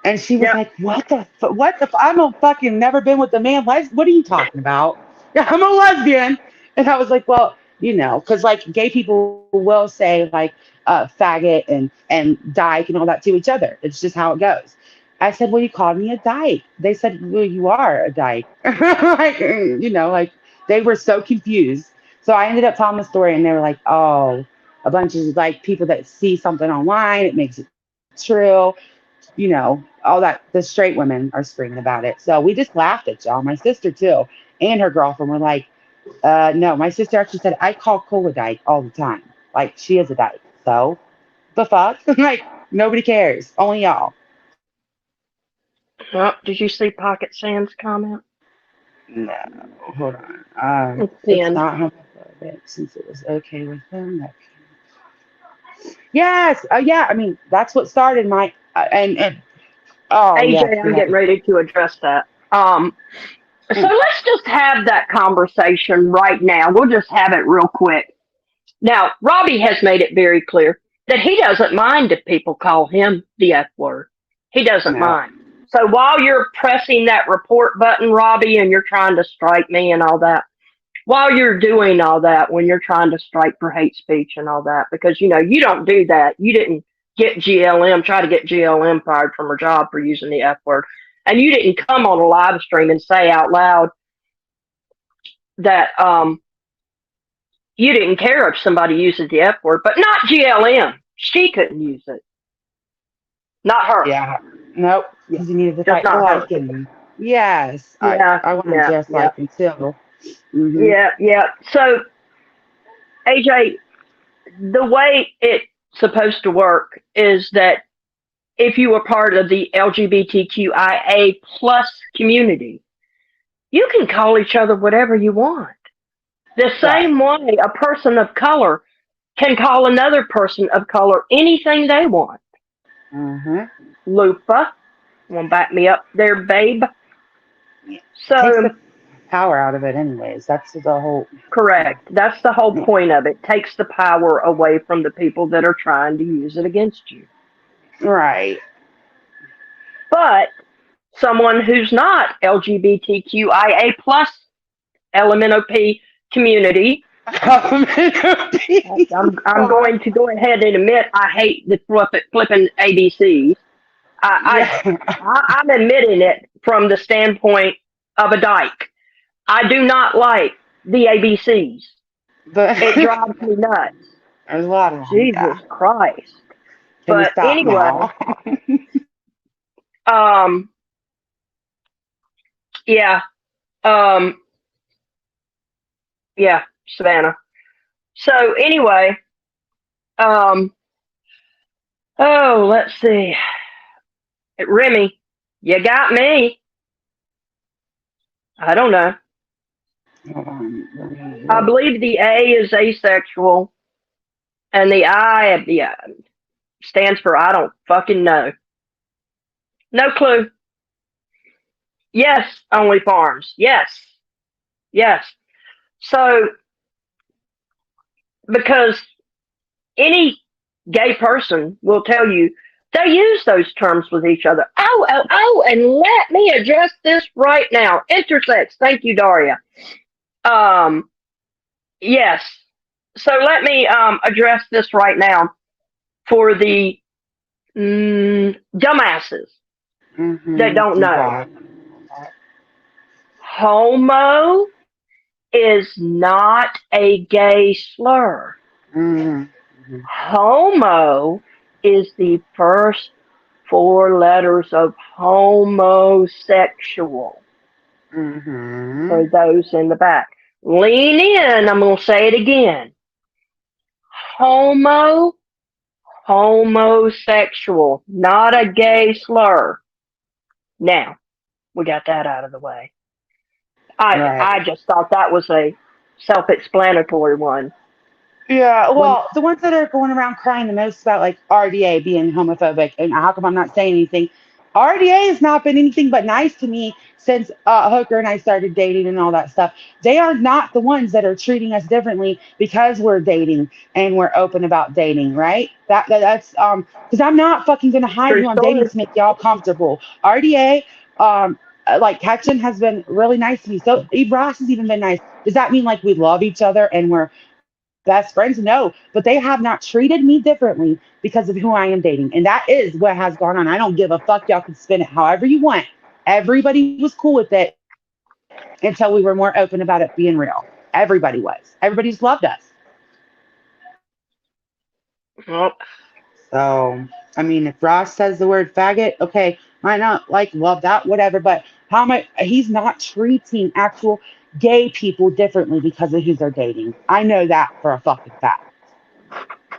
And she was Yep. like, "What the? What the? I'm a fucking never been with a man. What are you talking about? Yeah, I'm a lesbian." And I was like, "Well, because like gay people will say like faggot and dyke and all that to each other. It's just how it goes." I said, "Well, you called me a dyke." They said, "Well, you are a dyke." Like, like they were so confused. So I ended up telling the story, and they were like, "Oh, a bunch of like people that see something online, it makes it true." All that the straight women are screaming about it. So we just laughed at y'all. My sister too, and her girlfriend were like, no, my sister actually said I call Cole a dyke all the time. Like she is a dyke. So the fuck? Like nobody cares. Only y'all. Oh, did you see Pocket Sam's comment? No, hold on. It's It's pinned. not homophobic since it was okay with them. Yes. Yeah. I mean, that's what started my and oh AJ, yes, I'm yes. getting ready to address that. So Mm, let's just have that conversation right now. We'll just have it real quick. Now, Robbie has made it very clear that he doesn't mind if people call him the F word. He doesn't no. mind. So while you're pressing that report button, Robbie, and you're trying to strike me and all that, while you're doing all that, when you're trying to strike for hate speech and all that, because you don't do that. You didn't try to get GLM fired from her job for using the F word. And you didn't come on a live stream and say out loud that you didn't care if somebody uses the F word, but not GLM. She couldn't use it. Not her. Yeah. Nope. Yeah. Because you needed to Just fight for not her. liking. Yes. I Yeah, I want to yeah, just yeah. like him too. Hmm. Yeah, yeah. So, AJ, the way it's supposed to work is that if you were part of the LGBTQIA plus community, you can call each other whatever you want. The Right. same way a person of color can call another person of color anything they want. Hmm. Lupa, want to back me up there, babe? Takes the So, power out of it, anyways. That's the whole. correct. That's the whole Yeah. point of it. Takes the power away from the people that are trying to use it against you. Right. But someone who's not LGBTQIA plus LMNOP community, I'm going to go ahead and admit I hate the flipping ABCs. Yeah. I'm admitting it from the standpoint of a dyke. I do not like the ABCs. But It drives me nuts. there's a lot of them. Jesus Yeah. Christ. Can you But stop anyway, now? um, yeah, um, yeah, Savannah. So anyway, um, oh, let's see. Remy, you got me. I don't know. Hold on. Let me I look. believe the A is asexual, and the I stands for I don't fucking know. No clue. Yes, only farms. Yes, yes. So because any gay person will tell you They use those terms with each other. And let me address this right now. Intersex. Thank you, Daria. Um, yes. So let me address this right now for the dumbasses that don't know. Okay. Homo is not a gay slur. Mm-hmm. Homo is the first four letters of homosexual. Mm-hmm. For those in the back. Lean in, I'm going to say it again. Homo, homosexual, not a gay slur. Now, we got that out of the way. I Right. just thought that was a self-explanatory one. Yeah, When well, the ones that are going around crying the most about like RDA being homophobic and how come I'm not saying anything. RDA has not been anything but nice to me since Hooker and I started dating and all that stuff. They are not the ones that are treating us differently because we're dating and we're open about dating, right? That's because I'm not fucking gonna hide true who I'm dating story. to make y'all comfortable. RDA, like Ketchen has been really nice to me. So Eve Ross has even been nice. Does that mean like we love each other and we're best friends? No, but they have not treated me differently because of who I am dating. And that is what has gone on. I don't give a fuck. Y'all can spin it however you want. Everybody was cool with it until we were more open about it being real. Everybody was. Everybody just loved us. Well, So, I mean, if Ross says the word faggot, okay, might not like love that, whatever, but how am I, he's not treating actual gay people differently because of who they're dating. I know that for a fucking fact.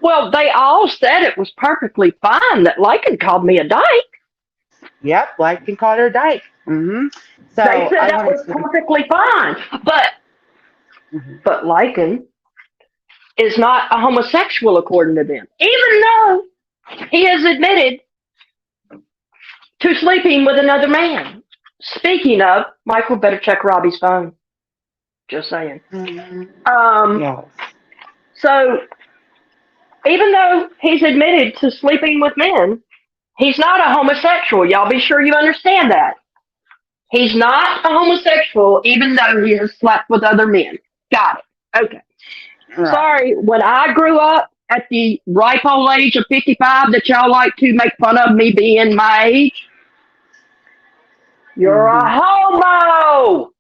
well, they all said it was perfectly fine that Lycan called me a dyke. Yep, like can call her a dyke. They So said I that wanted was to. perfectly fine. But Mhm. but Lycan is not a homosexual according to them, even though he has admitted to sleeping with another man. Speaking of, Michael better check Robbie's phone. Just saying. Mhm. Um, Yes. so even though he's admitted to sleeping with men, he's not a homosexual. Y'all be sure you understand that. He's not a homosexual, even though he has slept with other men. Got it. Okay. Right. Sorry, when I grew up at the ripe old age of 55 that y'all like to make fun of me being my age, you're a Hmm. homo!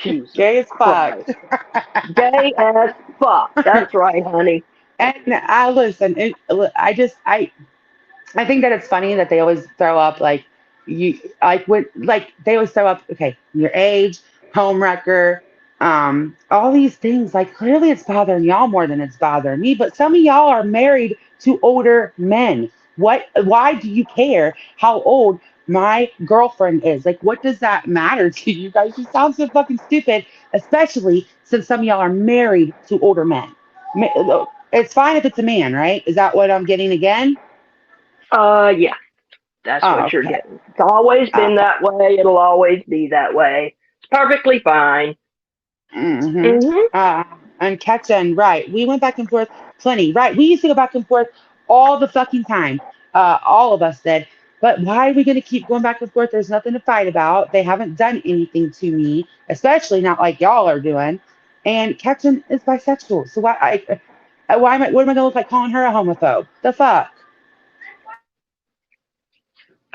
Jesus Gay as fuck. Christ. Gay as fuck. That's right, honey. And I listen. I think that it's funny that they always throw up like you like what like they always throw up okay your age, home wrecker, all these things. Like clearly it's bothering y'all more than it's bothering me. But some of y'all are married to older men. What? Why do you care how old my girlfriend is? Like, what does that matter to you guys? You sound so fucking stupid, especially since some of y'all are married to older men. It's fine if it's a man, right? Is that what I'm getting again? Yeah, that's Oh, what you're okay. getting. It's always been Okay. that way. It'll always be that way. It's perfectly fine. Mm-hmm. Mm-hmm. Uh, and Ketchen, right. We went back and forth plenty. Right. We used to go back and forth all the fucking time. All of us did. But why are we going to keep going back and forth? There's nothing to fight about. They haven't done anything to me, especially not like y'all are doing. And Ketchen is bisexual. So why am I, what am I going to look like calling her a homophobe? The fuck?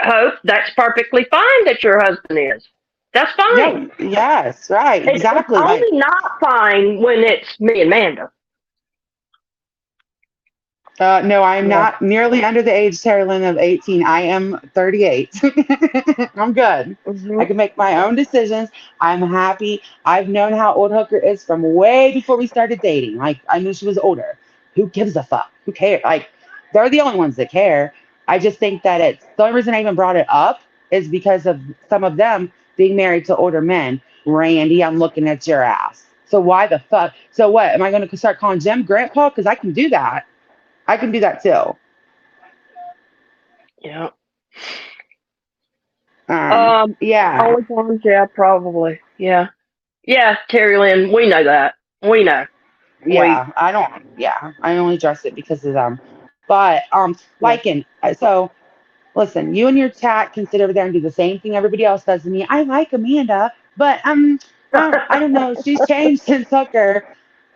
Hope that's perfectly fine that your husband is. That's fine. Yeah. Yes. Right. It's Exactly. Like, only not fine when it's me and Manda. no, I'm Yeah. not nearly under the age Terry Lynn of 18. I am 38. I'm good. I Mm-hmm. can make my own decisions. I'm happy. I've known how old Hooker is from way before we started dating. Like, I knew she was older. Who gives a fuck? Who cares? Like, they're the only ones that care. I just think that it's the only reason I even brought it up is because of some of them being married to older men. Randy, I'm looking at your ass. So why the fuck? So what? Am I going to start calling Jim grandpa? Because I can do that. I can do that too. Yeah. Um, Um, yeah, OnlyFans, yeah, probably. Yeah. Yeah, Terry Lynn, we know that. We know. We yeah. I don't. Yeah, I only dress it because of them. But Yeah. liking. So listen, you and your chat can sit over there and do the same thing everybody else does to me. I like Amanda, but I don't know. She's changed since Hooker.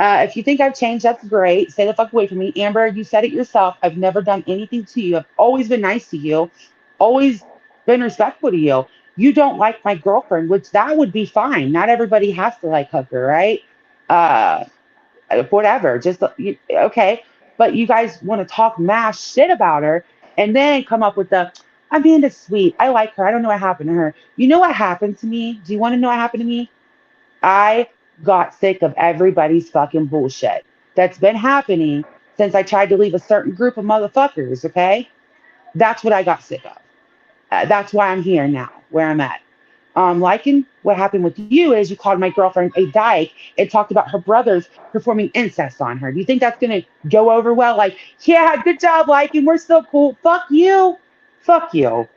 If you think I've changed, that's great. Stay the fuck away from me. Amber, you said it yourself. I've never done anything to you. I've always been nice to you, always been respectful to you. You don't like my girlfriend, which that would be fine. Not everybody has to like Hooker, right? Uh, whatever. Just okay. But you guys want to talk mass shit about her and then come up with the Amanda's sweet. I like her. I don't know what happened to her. You know what happened to me? Do you want to know what happened to me? I got sick of everybody's fucking bullshit that's been happening since I tried to leave a certain group of motherfuckers. Okay, that's what I got sick of. That's why I'm here now, where I'm at. Liking what happened with you is you called my girlfriend a dyke and talked about her brothers performing incest on her. Do you think that's gonna go over well? Like, yeah, good job, liking. We're still cool. Fuck you. Fuck you.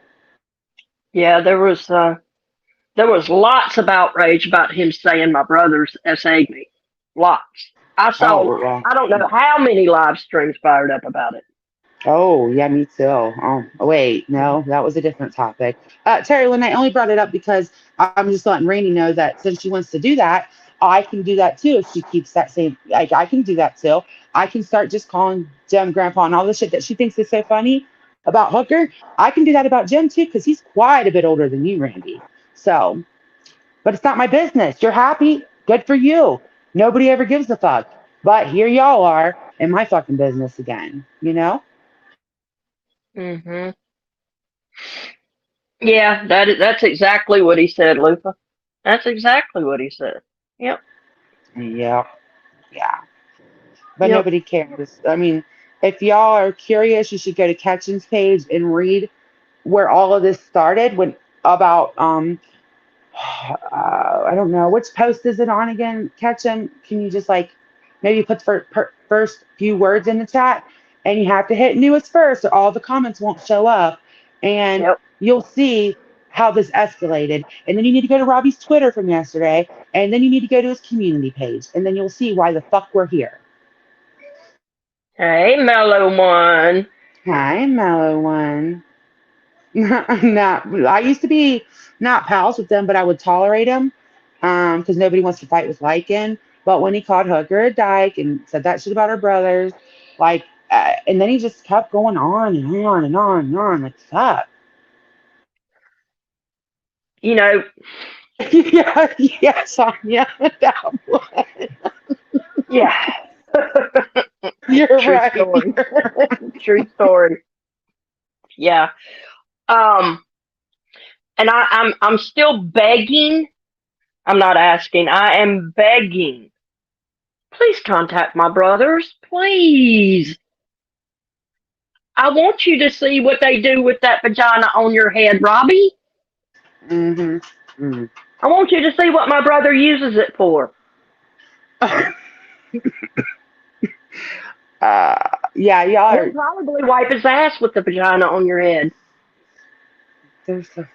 Yeah, there was lots of outrage about him saying my brothers SA'd me. Lots. I Oh, saw well. I don't know how many live streams fired up about it. Oh, yeah, me too. Wait, no, that was a different topic. Terry Lynn, I only brought it up because I'm just letting Rainey know that since she wants to do that, I can do that too if she keeps that same, like, I can do that too. I can start just calling Jim Grandpa and all the shit that she thinks is so funny about Hooker. I can do that about Jim too because he's quite a bit older than you, Randy. So, but it's not my business. You're happy. Good for you. Nobody ever gives a fuck. But here y'all are in my fucking business again, you know? Mhm. Yeah, that's exactly what he said, Lupa. That's exactly what he said. Yep. Yeah. Yeah. But Yep. nobody cares. I mean, if y'all are curious, you should go to Ketchin's page and read where all of this started when about I don't know which post is it on again. Ketchin, can you just like maybe put the first few words in the chat, and you have to hit newest first, or all the comments won't show up, and Yep. you'll see how this escalated. And then you need to go to Robbie's Twitter from yesterday, and then you need to go to his community page, and then you'll see why the fuck we're here. Hey, mellow one. Hi, mellow one. Not, I used to be not pals with them, but I would tolerate him because nobody wants to fight with Lycan. But when he called Hooker a dyke and said that shit about her brothers, like, and then he just kept going on and on and on and on. Like, fuck. You know, Yeah, yeah, Sonya. That one. yeah. You're True right. story. True story. Yeah. Um, and I'm still begging. I'm not asking. I am begging. Please contact my brothers, please. I want you to see what they do with that vagina on your head, Robbie. Hmm. Hmm. I want you to see what my brother uses it for. Yeah, y'all He'll are. probably wipe his ass with the vagina on your head. They're so fucking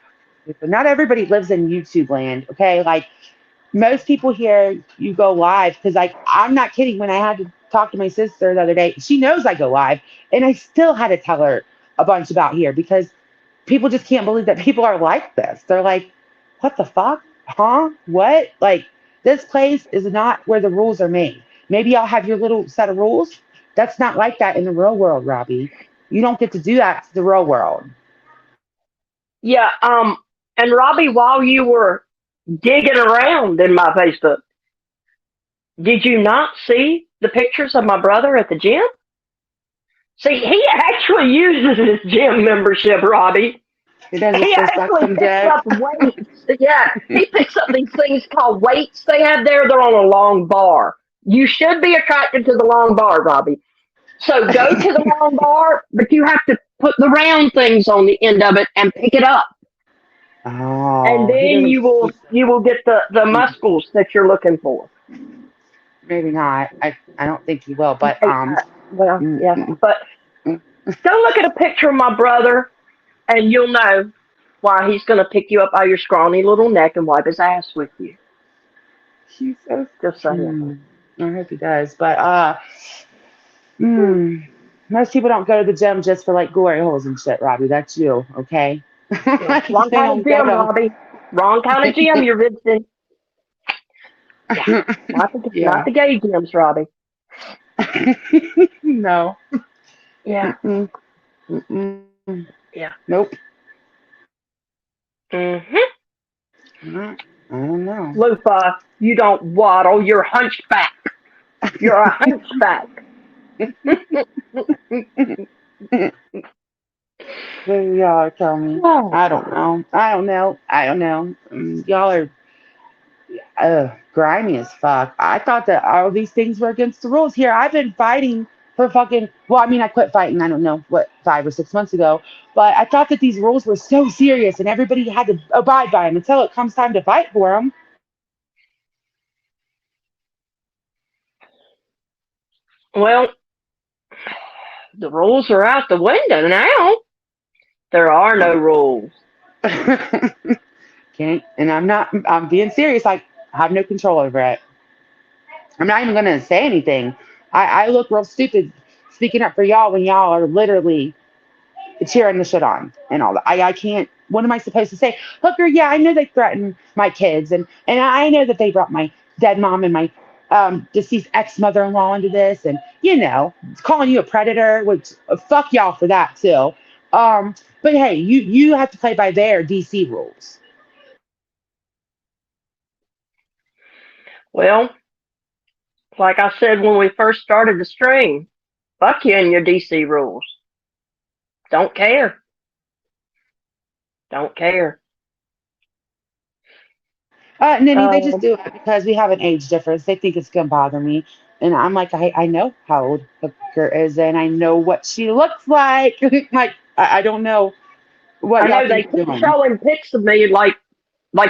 stupid. Not everybody lives in YouTube land, okay? Like, most people here, you go live because, like, I'm not kidding. When I had to talk to my sister the other day, she knows I go live, and I still had to tell her a bunch about here because people just can't believe that people are like this. They're like, what the fuck? Huh? What? Like, this place is not where the rules are made. Maybe y'all have your little set of rules. That's not like that in the real world, Robbie. You don't get to do that to the real world. Yeah, and Robbie, while you were digging around in my Facebook, did you not see the pictures of my brother at the gym? See, he actually uses his gym membership, Robbie. It doesn't He still suck actually some picks dick. up weights. Yeah, he picks up these things called weights they have there. They're on a long bar. You should be attracted to the long bar, Robbie. So go to the long bar, but you have to put the round things on the end of it and pick it up. And Oh, he then doesn't. you will get the muscles that you're looking for. Maybe not. I don't think he will. But Well, mm, yeah, mm, but mm. go look at a picture of my brother, and you'll know why he's going to pick you up by your scrawny little neck and wipe his ass with you. He's so. Just saying. I hope he does. But mm. Most people don't go to the gym just for like glory holes and shit, Robbie. That's you, okay? Yeah. Like, Wrong they kind of don't go gym, to. Robbie. Wrong kind of gym you're visiting. Yeah. Not Yeah. the gay gyms, Robbie. No. Yeah. Mm-mm. Mm-mm. Yeah. Nope. Mm-hmm. I don't know. Lupa, you don't waddle. You're hunchback. You're a hunchback. What do y'all tell me? Oh, I don't know. I don't know. I don't know. Y'all are grimy as fuck. I thought that all these things were against the rules. Here, I've been fighting for fucking. Well, I mean, I quit fighting. I don't know what 5 or 6 months ago, but I thought that these rules were so serious and everybody had to abide by them until it comes time to fight for them. well, the rules are out the window now. There are no rules. Can't, and I'm not. I'm being serious. Like, I have no control over it. I'm not even gonna say anything. I look real stupid speaking up for y'all when y'all are literally cheering the shit on and all that. I can't. What am I supposed to say? Hooker, yeah, I know they threatened my kids, and I know that they brought my dead mom and my deceased ex mother in law into this, and calling you a predator, which fuck y'all for that too. But hey, you have to play by their DC rules. Well, like I said when we first started the stream, fuck you and your DC rules. Don't care. Don't care. Ninny, they just Um, do it because we have an age difference. They think it's gonna bother me, and I'm like, I know how old Hooker is, and I know what she looks like. Like, I don't know what I y'all know they think keep you're doing. showing pics of me like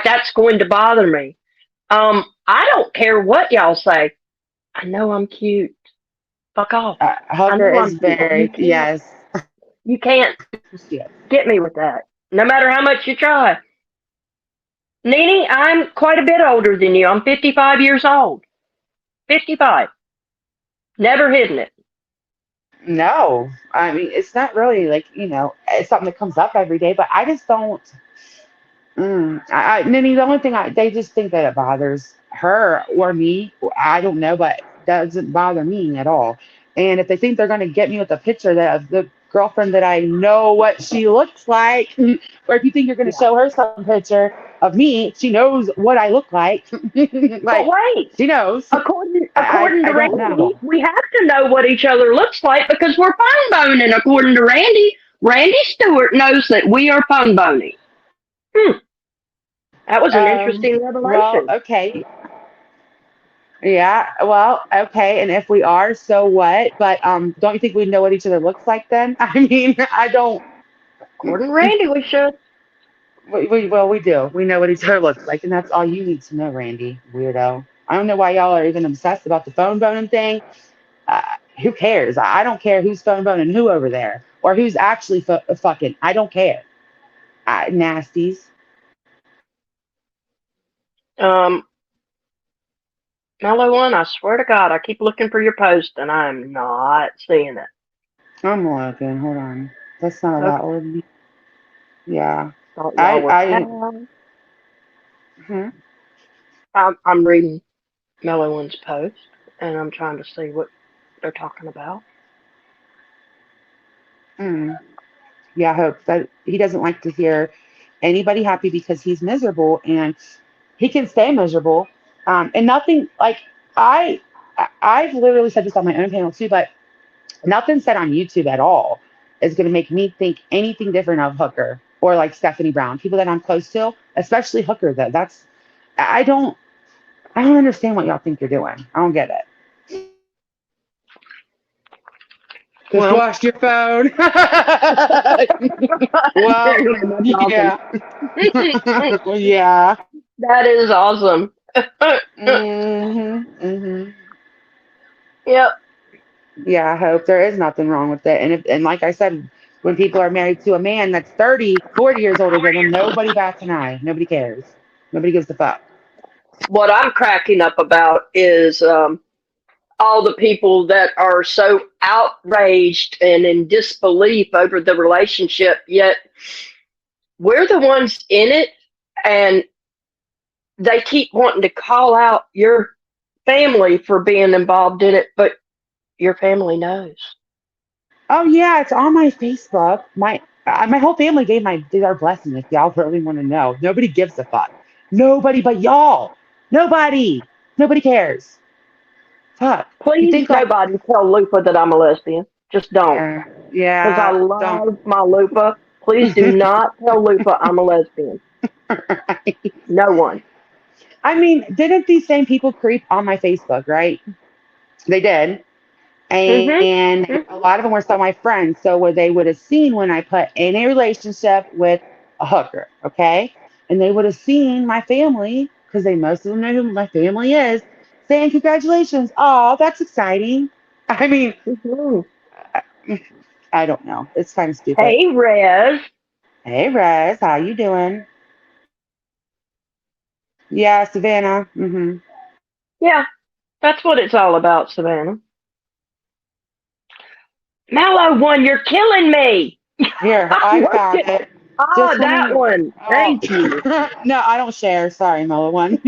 that's going to bother me. I don't care what y'all say. I know I'm cute. Fuck off. I Hooker know is I'm cute. very, yes. You can't Yeah. get me with that. No matter how much you try. Nene, I'm quite a bit older than you. I'm 55 years old. 55. Never hidden it. No, I mean it's not really like it's something that comes up every day, but I just don't. Ninny, the only thing they just think that it bothers her or me. I don't know, but it doesn't bother me at all. And if they think they're gonna get me with a picture that of the girlfriend that I know what she looks like, or if you think you're gonna Yeah. show her some picture of me, she knows what I look like. But Like, wait, she knows. according I to don't Randy, know. we have to know what each other looks like because we're phone boning. According to Randy, Randy Stewart knows that we are phone boning. Hmm, that was an interesting Well, revelation. okay. Yeah, well, okay, and if we are, so what? But don't you think we know what each other looks like then? I mean, I don't. According to Randy, we should. Well, we do. We know what each other looks like, and that's all you need to know, Randy, weirdo. I don't know why y'all are even obsessed about the phone boning thing. Uh, who cares? I don't care who's phone boning who over there, or who's actually fucking. I don't care. Nasties. Um, Mellow One, I swear to God, I keep looking for your post and I'm not seeing it. I'm looking. Hold on. That's not Okay, that old. Yeah. thought y'all I. were I. pals. Hmm? I'm reading Mellow One's post and I'm trying to see what they're talking about. Hmm. Yeah, I hope that he doesn't like to hear anybody happy because he's miserable and he can stay miserable. And nothing like I, I've literally said this on my own panel too, but nothing said on YouTube at all is going to make me think anything different of Hooker or like Stephanie Brown, people that I'm close to, especially Hooker. Though that's I don't I don't understand what y'all think you're doing. I don't get it. Just Well, lost your phone. Well, that's awesome. yeah, yeah. That is awesome. Hmm. Yep. Yeah, I hope there is nothing wrong with it. And like I said, when people are married to a man that's 30, 40 years older than them, nobody bats an eye. Nobody cares. Nobody gives a fuck. What I'm cracking up about is all the people that are so outraged and in disbelief over the relationship, yet we're the ones in it, and they keep wanting to call out your family for being involved in it, but your family knows. Oh yeah, it's on my Facebook. My whole family did our blessing. If y'all really want to know, nobody gives a fuck. Nobody but y'all. Nobody. Nobody cares. Fuck. You Please, think like nobody tell Lupa that I'm a lesbian. Just don't. yeah, Because I yeah, don't. love my Lupa. Please do not tell Lupa I'm a lesbian. No one. I mean, didn't these same people creep on my Facebook, right? They did. Mm-hmm. And a lot of them were some of my friends. So what they would have seen when I put in a relationship with a hooker, okay? And they would have seen my family, because they most of them know who my family is, saying congratulations. Oh, that's exciting. I mean, Mm-hmm. I don't know. It's kind of stupid. Hey, Rez. Hey, Rez, how you doing? Yeah, Savannah. Yeah, that's what it's all about, Savannah. Mallow one, you're killing me. Here, I'm I found working. it. Oh, Just when that we. one. Oh, Thank you. no, I don't share. Sorry, Mellow One.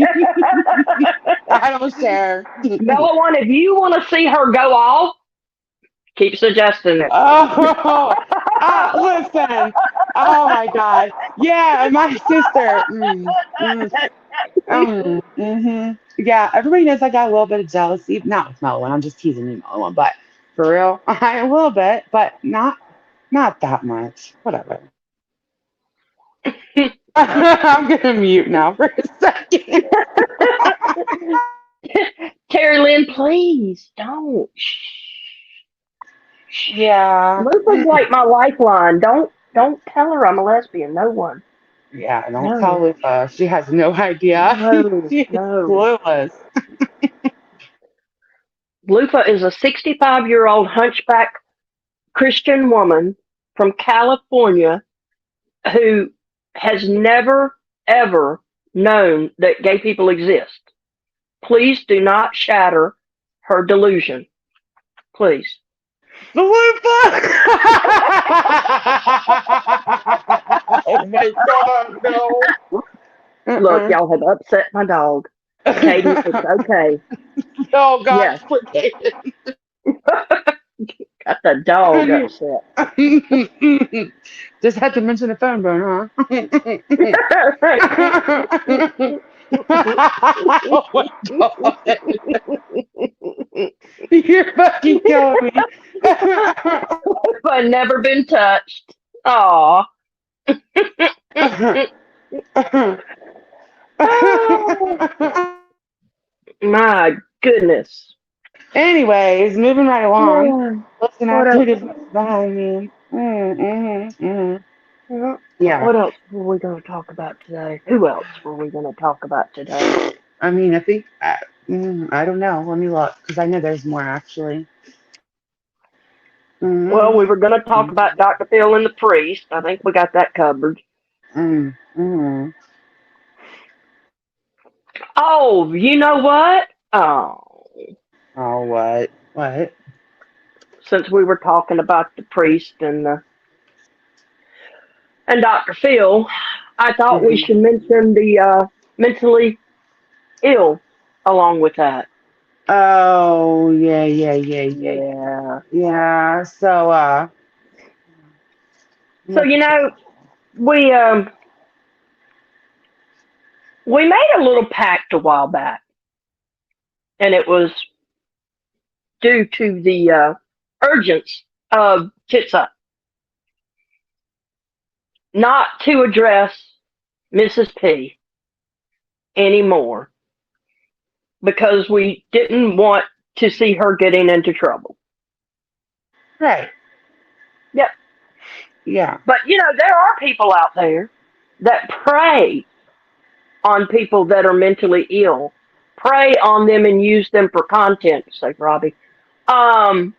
I don't share. Mellow one, if you want to see her go off, keep suggesting it. Oh, listen. Oh my God. Yeah, and my sister. Yeah, everybody knows I got a little bit of jealousy. Not with Mellow One. I'm just teasing you, Mellow One. But for real, I a little bit, but not that much. Whatever. I'm gonna mute now for a second. Terry Lynn, please don't. Yeah. Lupa's like my lifeline. Don't tell her I'm a lesbian. No one. Yeah, don't tell No. Lupa. She has no idea. No. She is No. clueless. Lupa is a 65-year-old hunchback Christian woman from California who has never, ever known that gay people exist. Please do not shatter her delusion. Please. Lupa! Oh my God, no. Look, Uh-uh. y'all have upset my dog. Katie, it's okay. Oh God, Yes, forget got the dog it. upset. Just had to mention the phone bone, huh? Oh my God. You're fucking killing me. I've never been touched. Aw. My goodness. Anyways, moving right along. Yeah. Listen What after else? this behind me. Yeah. What else were we going to talk about today? Who else were we going to talk about today? I mean, I think I don't know. Let me look because I know there's more actually. Well, we Mm, were going to talk mm, about Dr. Phil and the priest. I think we got that covered. mm, mm. Oh, you know what? Oh, Oh, what? What? since we were talking about the priest and Dr. Phil, I thought we Hmm. should mention the mentally ill along with that. Oh, yeah, yeah, yeah, yeah, yeah, Yeah. yeah. So, So what to tell we we made a little pact a while back, and it was due to the urgence of Tits Up not to address Mrs. P anymore because we didn't want to see her getting into trouble. right? Yep. Yeah. But there are people out there that prey on people that are mentally ill, prey on them and use them for content, say Robbie. Um,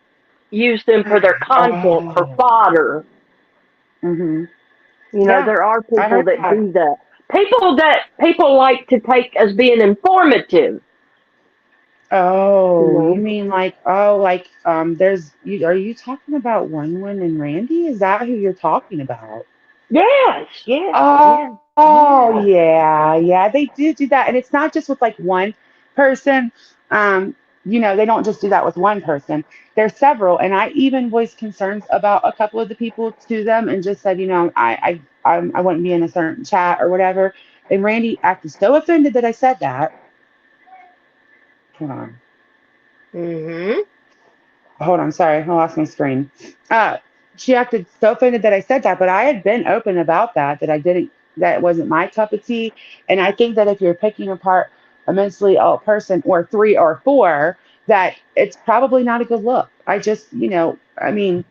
use them for their content, for Oh. fodder. Hmm. Yeah, There are I people heard that that. do that. People that people like to take as being informative. Oh, you No. mean like there's you are you talking about Win and Randy? Is that who you're talking about? Yes, yes, yes, Oh, yes. yeah, yeah, they do that, and it's not just with like one person. They don't just do that with one person. There's several, and I even voiced concerns about a couple of the people to them, and just said, I wouldn't be in a certain chat or whatever. And Randy acted so offended that I said that. Hold on. Mhm. Hold on, sorry, I lost my screen. Uh, she acted so offended that I said that, but I had been open about that I didn't, that it wasn't my cup of tea. And I think that if you're picking apart a mentally ill person or three or four, that it's probably not a good look. I mean,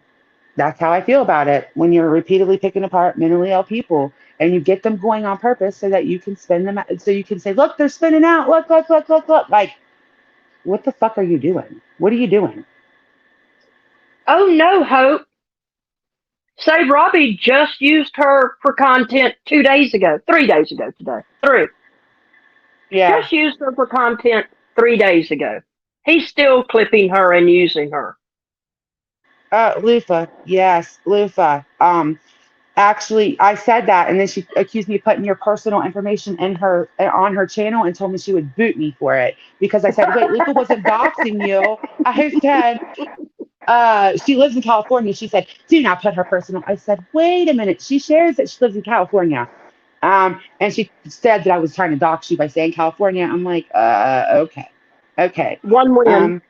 that's how I feel about it. When you're repeatedly picking apart mentally ill people and you get them going on purpose so that you can spin them, so you can say, look, they're spinning out. Look, look, look, look, look. Like, what the fuck are you doing? What are you doing? Oh no, Hope. Say Robbie just used her for content 2 days ago, 3 days ago today. Three. Yeah. Just used her for content 3 days ago. He's still clipping her and using her. Lufa, yes, Lufa. Actually, I said that, and then she accused me of putting your personal information in her on her channel, and told me she would boot me for it because I said, "Wait, Lufa wasn't doxing you." I said, "She lives in California." She said, "Do not put her personal." I said, "Wait a minute." She shares that she lives in California, and she said that I was trying to dox you by saying California. I'm like, okay, okay. One win. Um,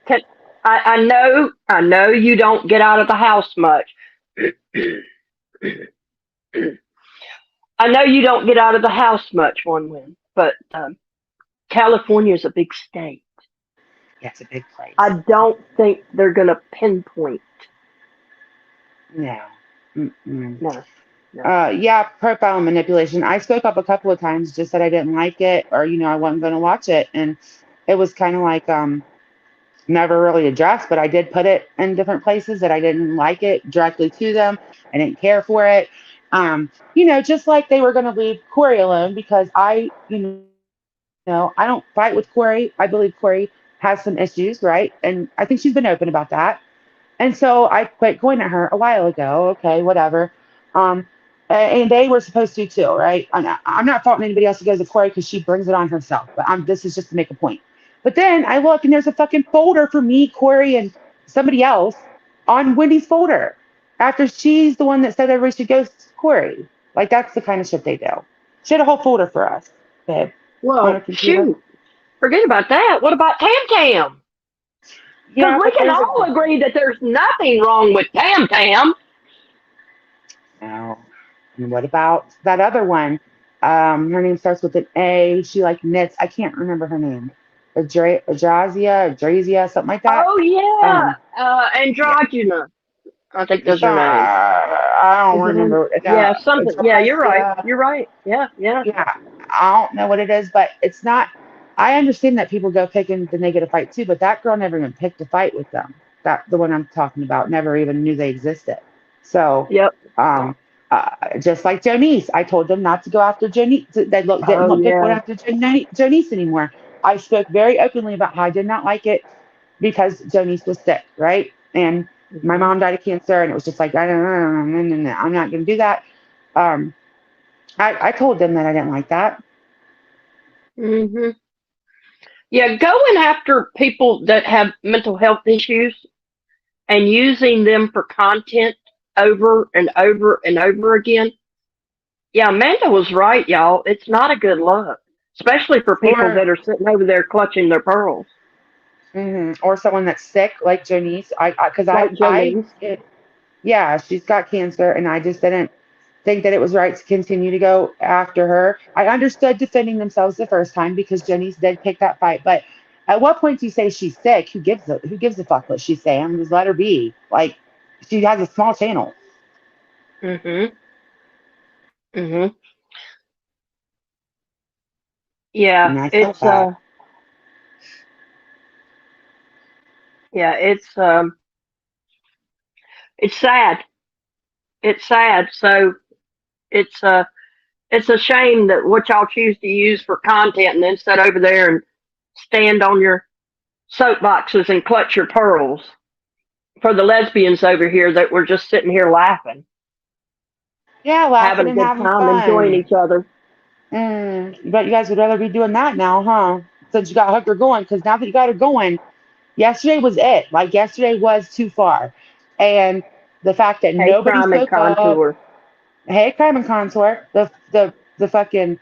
I know you don't get out of the house much. I know you don't get out of the house much, one win, but California is a big state. yeah, it's a big place. I don't think they're going to pinpoint. No. Mm-mm. No, no. Yeah, profile manipulation. I spoke up a couple of times, just said I didn't like it, or I wasn't going to watch it, and it was kind of like never really addressed, but I did put it in different places that I didn't like it directly to them. I didn't care for it. Just like they were going to leave Corey alone because I don't fight with Corey. I believe Corey has some issues, right? And I think she's been open about that. And so I quit going at her a while ago. Okay, whatever. And they were supposed to too, right? I'm not faulting anybody else who goes to Corey because she brings it on herself. But this is just to make a point. But then I look and there's a fucking folder for me, Corey, and somebody else on Wendy's folder after she's the one that said everybody should go to Corey. Like that's the kind of shit they do. She had a whole folder for us, babe, on her Well, computer. shoot. Forget about that. What about Tam Tam? Because Yeah, we but can there's a all agree that there's nothing wrong with Tam Tam. no. And what about that other one? Her name starts with an A. She like knits. I can't remember her name. Adrazia, something like that. Oh, yeah. Um, yeah. Androgynous. I think those are names. I don't Is it in? remember. Yeah, something. Yeah, you're right. Adrazia. You're right. Yeah, yeah. Yeah, I don't know what it is, but it's not. I understand that people go picking the negative fight too, but that girl never even picked a fight with them. That the one I'm talking about never even knew they existed. So, Yep. um, just like Jonice, I told them not to go after Jonice. They didn't Oh, look good going yeah. after Jonice anymore. I spoke very openly about how I did not like it because Jonice was sick, right? And my Hmm. mom died of cancer, and it was just like, I don't know, no, no, no, I'm not going to do that. Um, I told them that I didn't like that. Hmm. Yeah, going after people that have mental health issues and using them for content over and over and over again. Yeah, Amanda was right, y'all. It's not a good look, especially for people Or that are sitting over there clutching their pearls, or someone that's sick like Jonice. Because like Janice. yeah, she's got cancer, and I just didn't think that it was right to continue to go after her. I understood defending themselves the first time because Jonice did pick that fight, but at what point do you say she's sick? Who gives a fuck what she's saying? Just let her be. Like she has a small channel, Mhm. Mhm. Yeah, and I felt that. yeah, it's sad. It's sad. So it's it's a shame that what y'all choose to use for content and then sit over there and stand on your soapboxes and clutch your pearls for the lesbians over here that were just sitting here laughing, Yeah, having laughing a and good having time, enjoying fun. each other. But you guys would rather be doing that now, huh? Since you got Hooker going, because now that you got her going, yesterday was it. Like yesterday was too far, and the fact that Hate nobody crime and spoke up. contour. Hey, crime and consort. The fucking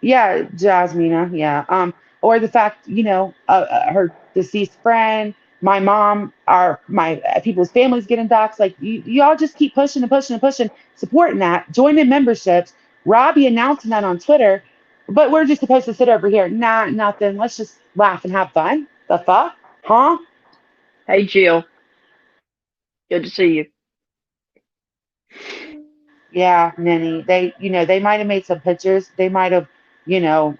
yeah, Jasmina, yeah. Or the fact, her deceased friend, my mom, my people's families getting doxxed. Like you all just keep pushing and pushing and pushing, supporting that, joining memberships, Robbie announcing that on Twitter, but we're just supposed to sit over here. Nah, nothing. Let's just laugh and have fun. The fuck? Huh? Hey, Jill. Good to see you. Yeah, Nenny. They might have made some pictures. They might have, you know,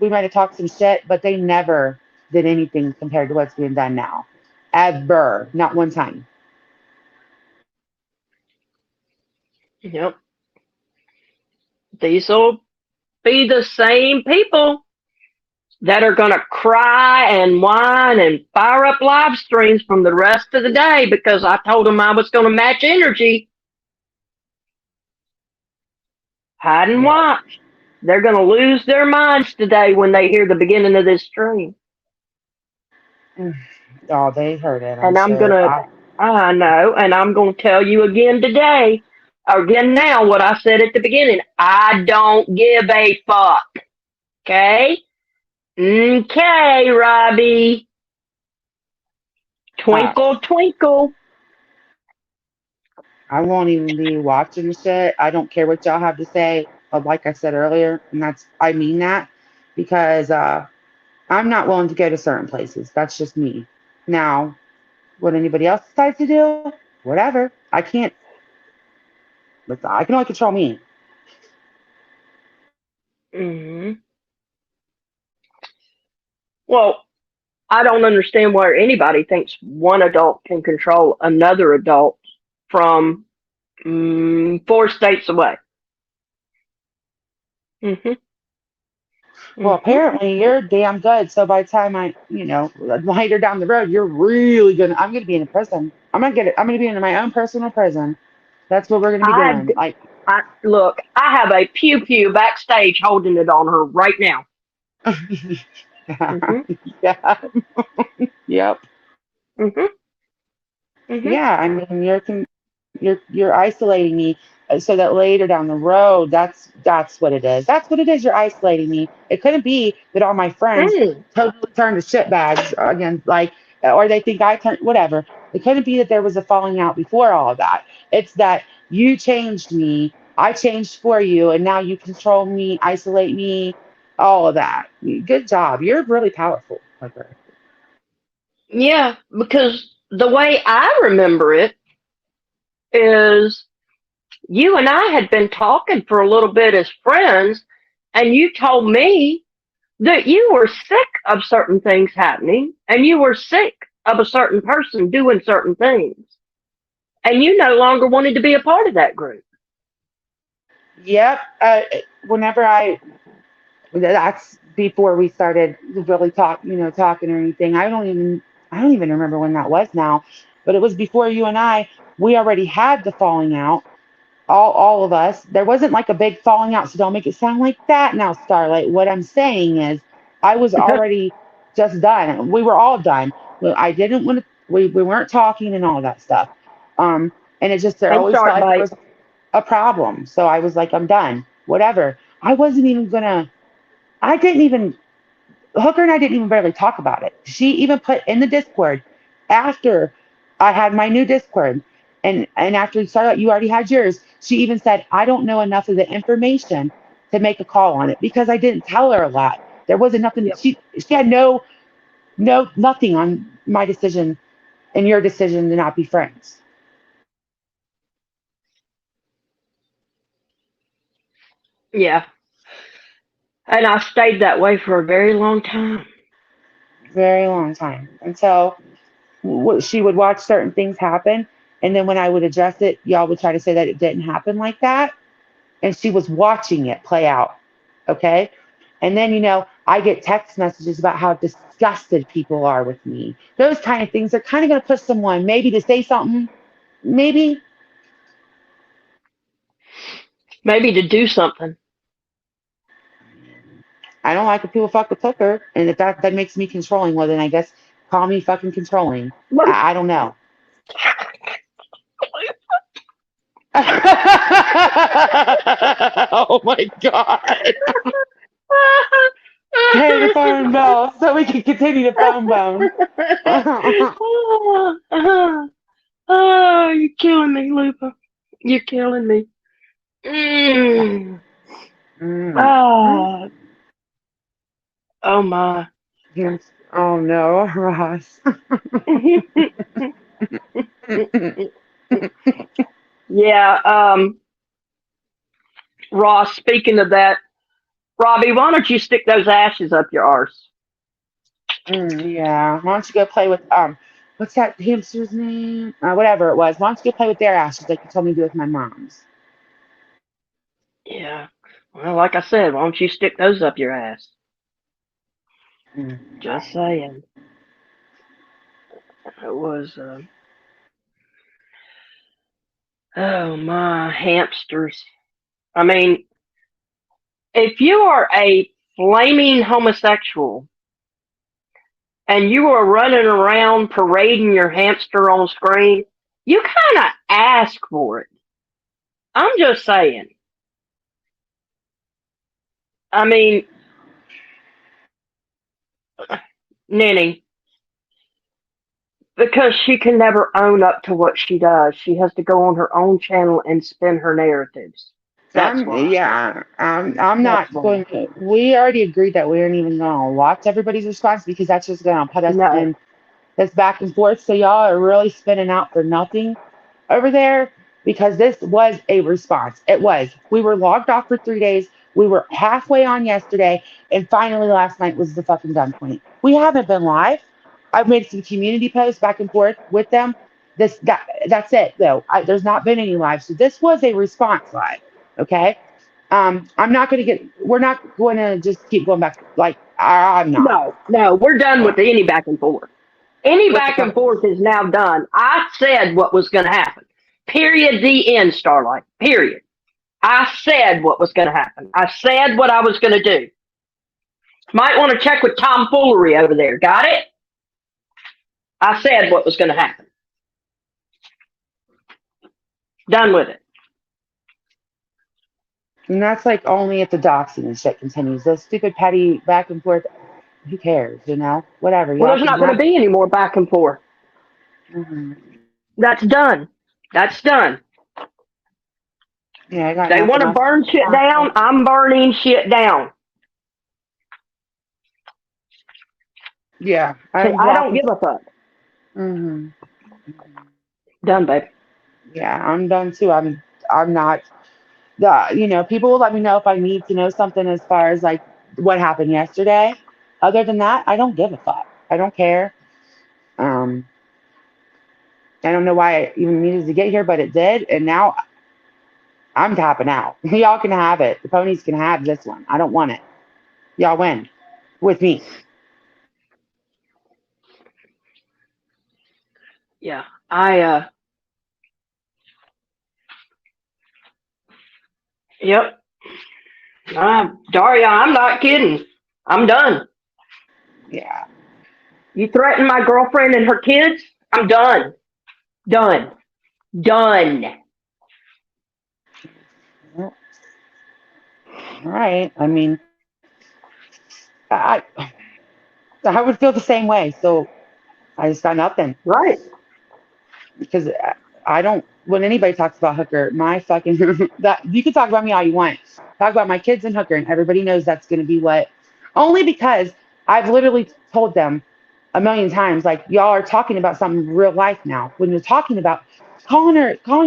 we might have talked some shit, but they never did anything compared to what's being done now. Ever. Not one time. Yep. These'll be the same people that are going to cry and whine and fire up live streams from the rest of the day because I told them I was going to match energy. Hide and Yeah. watch. They're going to lose their minds today when they hear the beginning of this stream. Mm. Oh, they heard it, I'm And I'm going sure. to, I know, and I'm going to tell you again today, again now, what I said at the beginning. I don't give a fuck. Okay? Okay, Robbie. I, Twinkle, twinkle. I won't even be watching the shit. I don't care what y'all have to say. Like I said earlier, and I mean that because I'm not willing to go to certain places. That's just me. Now, what anybody else decides to do, whatever. I can only control me. Hmm. Well, I don't understand why anybody thinks one adult can control another adult from 4 states away. Hmm. Well, Hmm. apparently you're damn good. So by the time later down the road, I'm gonna be in a prison. I'm gonna be in my own personal prison. That's what we're gonna be I, doing. Like, I look. I have a pew pew backstage holding it on her right now. Hmm. yeah, yep, Hmm. Hmm. yeah. I mean, you're isolating me so that later down the road, that's what it is. That's what it is. You're isolating me. It couldn't be that all my friends Mm. totally turned to shitbags again, like, or they think I turned whatever. It couldn't be that there was a falling out before all of that. It's that you changed me, I changed for you, and now you control me, isolate me, all of that. Good job. You're really powerful, Clipper. Yeah, because the way I remember it is you and I had been talking for a little bit as friends, and you told me that you were sick of certain things happening, and you were sick of a certain person doing certain things, and you no longer wanted to be a part of that group. Yep. Whenever that's before we started really talking or anything. I don't even remember when that was now, but it was before you and I. We already had the falling out. All of us. There wasn't like a big falling out, so don't make it sound like that now, Starlight. What I'm saying is, I was already just done. We were all done. Well, I didn't want to. We weren't talking and all that stuff. And it just there And always felt shark like there bite. was a problem. So I was like, I'm done. Whatever. I wasn't even gonna. I didn't even Hooker and I didn't even barely talk about it. She even put in the Discord after I had my new Discord, and after Starlight, you already had yours. She even said, I don't know enough of the information to make a call on it because I didn't tell her a lot. There wasn't nothing. Yep. She had no nothing on my decision and your decision to not be friends. Yeah. And I stayed that way for a very long time. Very long time until she would watch certain things happen, and then when I would address it, y'all would try to say that it didn't happen like that, and she was watching it play out. Okay. And then, I get text messages about how disgusted people are with me. Those kind of things are kind of going to push someone maybe to say something, maybe. Maybe to do something. I don't like if people fuck with Hooker, and if that makes me controlling, well, then I guess call me fucking controlling. I don't know. Oh my God. Pay the phone bill so we can continue to phone bone. Oh, you're killing me, Lupa. You're killing me. Mm. Mm. Ah, oh my. Yes. Oh no, Ross. Yeah, Ross, speaking of that, Robbie, why don't you stick those ashes up your arse? Yeah. Why don't you go play with what's that hamster's name? Whatever it was. Why don't you go play with their ashes like you told me to do with my mom's? Yeah. Well, like I said, why don't you stick those up your ass? Mm. Just saying. It was, oh my, hamsters. I mean, if you are a flaming homosexual and you are running around parading your hamster on screen, you kind of ask for it. I'm just saying. I mean, Ninny, because she can never own up to what she does. She has to go on her own channel and spin her narratives. That's why. I'm That's not why. going to. We already agreed that we aren't even going to watch everybody's response because that's just going to put us No, in this back and forth. So y'all are really spinning out for nothing over there because this was a response. It was. We were logged off for 3 days. We were halfway on yesterday, and finally last night was the fucking done point. We haven't been live. I've made some community posts back and forth with them. That's it though. There's not been any live, so this was a response live. Okay. I'm not going to get. We're not going to just keep going back. Like I'm not no, no. We're done with any back and forth. Any with the back and fucking. forth is now done. I said what was going to happen. Period. The end, Starlight. Period. I said what was going to happen. I said what I was going to do. Might want to check with Tom Foolery over there. Got it? I said what was going to happen. Done with it. And that's like only if the doxing and shit continues. Those stupid petty back and forth. Who cares? Whatever. Well, Y'all there's can not going to have. be any more back and forth. Hmm. That's done. That's done. Yeah, I got They want nothing to else to burn shit talk down. about. I'm burning shit down. Yeah, See, I'm I don't blocking. give a fuck. Hmm. Done, babe. Yeah, I'm done too. I'm not. People will let me know if I need to know something as far as like what happened yesterday. Other than that, I don't give a fuck. I don't care. Um, I don't know why I even needed to get here, but it did, and now I'm tapping out. Y'all can have it. The ponies can have this one. I don't want it. Y'all win with me. Yeah. Yep. Daria, I'm not kidding. I'm done. Yeah. You threaten my girlfriend and her kids? I'm done. Done. Done. Well, all right. I mean, I I would feel the same way. So I just got nothing Right. because I don't. When anybody talks about Hooker, my fucking that you can talk about me all you want. Talk about my kids and Hooker, and everybody knows that's going to be what. Only because I've literally told them a million times, like y'all are talking about something real life now. When you're talking about calling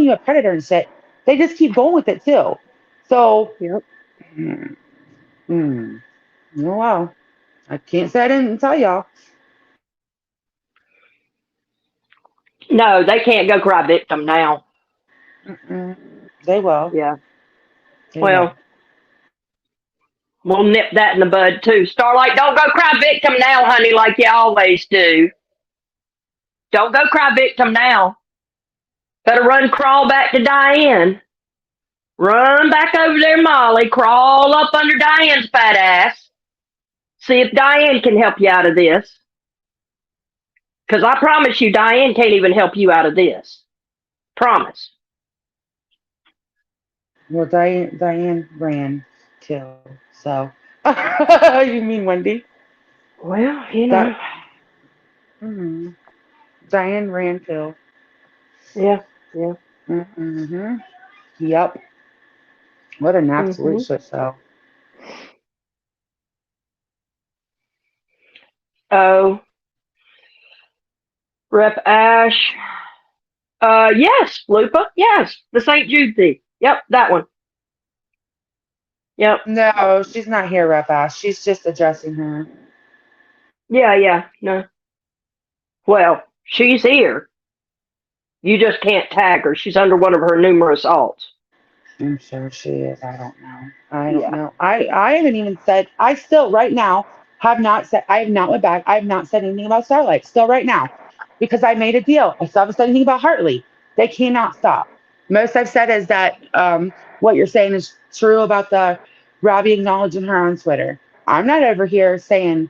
you a predator and shit, they just keep going with it too. So, Yep. mm, mm, oh well, I can't say I didn't tell y'all. No, they can't go cry victim now. Mm-mm. They will. Yeah. They will. Well, We'll nip that in the bud too. Starlight, don't go cry victim now, honey, like you always do. Don't go cry victim now. Better run crawl back to Diane. Run back over there, Molly. Crawl up under Diane's fat ass. See if Diane can help you out of this. Because I promise you, Diane can't even help you out of this. Promise. Well, Diane ran too. So, you mean Wendy? Well, you know. That hmm Diane ran too. Yeah, yeah. Mm-hmm. Yep. What an absolute Hmm. shit show. Oh, Rep Ash. Yes, Lupa. Yes, the St. Jude thing. Yep, that one. Yep. No, she's not here, Rep Ash. She's just addressing her. Yeah, yeah. No. Well, she's here. You just can't tag her. She's under one of her numerous alts. I'm sure she is. I don't know. I don't Yeah. know. I haven't even said. I still right now have not said. I have not went back. I have not said anything about Starlight. Still right now, because I made a deal. I still haven't said anything about Hartley. They cannot stop. Most I've said is that what you're saying is true about the Robbie acknowledging her on Twitter. I'm not over here saying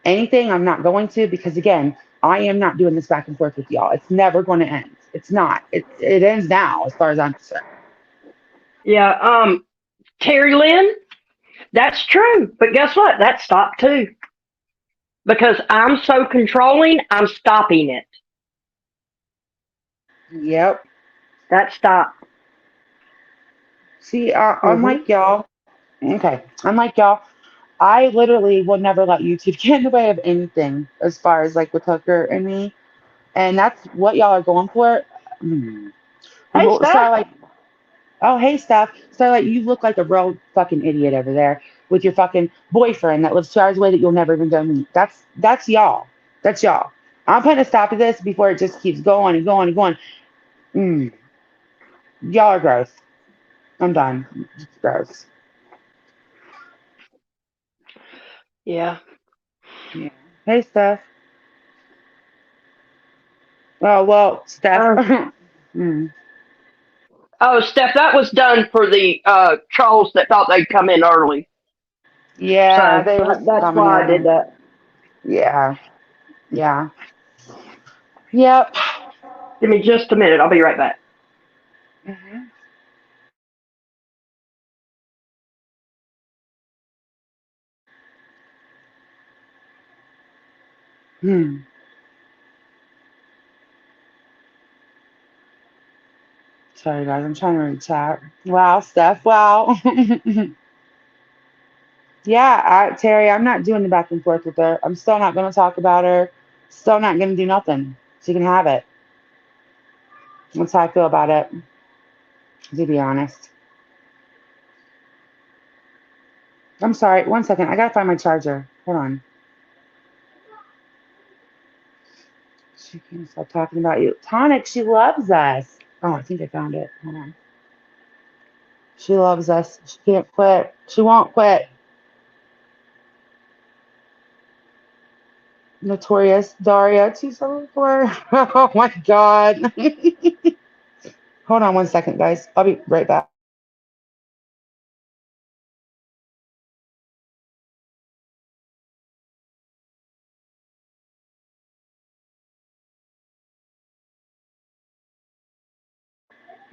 anything. I'm not going to because again, I am not doing this back and forth with y'all. It's never going to end. It's not. It ends now, as far as I'm concerned. Yeah. Terry Lynn, that's true. But guess what? That stopped too. Because I'm so controlling, I'm stopping it. Yep. That stopped. See, Hmm. unlike y'all, okay, unlike y'all, I literally will never let YouTube get in the way of anything as far as like with Hooker and me. And that's what y'all are going for. Mm. Hey, Steph. Starlight, oh, hey, Steph. Starlight, you look like a real fucking idiot over there with your fucking boyfriend that lives 2 hours away that you'll never even go meet. That's y'all. That's y'all. I'm putting a stop to this before it just keeps going and going and going. Mm. Y'all are gross. I'm done. It's gross. Yeah. Yeah. Hey, Steph. Oh, well, Steph. Oh, Mm. oh, Steph, that was done for the trolls that thought they'd come in early. Yeah, So they were that's coming why I did in. that. Yeah, yeah. Yep. Give me just a minute. I'll be right back. Hmm. Hmm. Sorry, guys. I'm trying to read chat. Wow, Steph. Wow. Yeah, Terry, I'm not doing the back and forth with her. I'm still not going to talk about her. Still not going to do nothing. She can have it. That's how I feel about it, to be honest. I'm sorry. One second. I got to find my charger. Hold on. She can't stop talking about you. Tonic, she loves us. Oh, I think I found it. Hold on. She loves us. She can't quit. She won't quit. Notorious Daria 274. Oh my God. Hold on one second, guys. I'll be right back.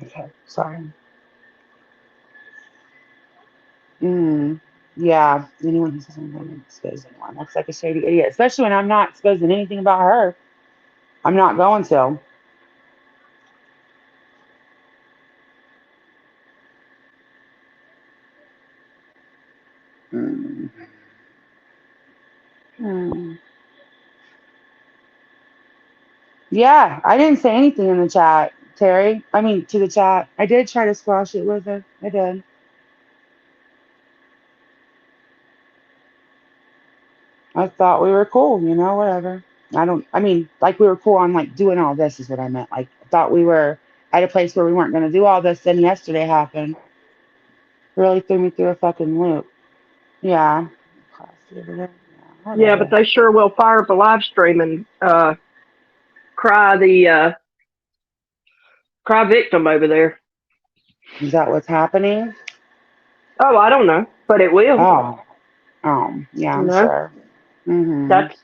Okay, sorry. Mm, yeah, anyone who says I'm going to expose anyone looks like a shady idiot, especially when I'm not exposing anything about her. I'm not going to. Mm, mm. Yeah, I didn't say anything in the chat, Terry. I mean, to the chat. I did try to squash it with her. I did. I thought we were cool, whatever. I mean, like we were cool on like doing all this is what I meant. Like, I thought we were at a place where we weren't going to do all this. Then yesterday happened. Really threw me through a fucking loop. Yeah. Classy over there. Yeah, Yeah, but whatever. they sure will fire up a live stream and cry the cry victim over there. Is that what's happening? Oh, I don't know, but it will. Oh. Yeah, You I'm know, sure. Mm-hmm. that's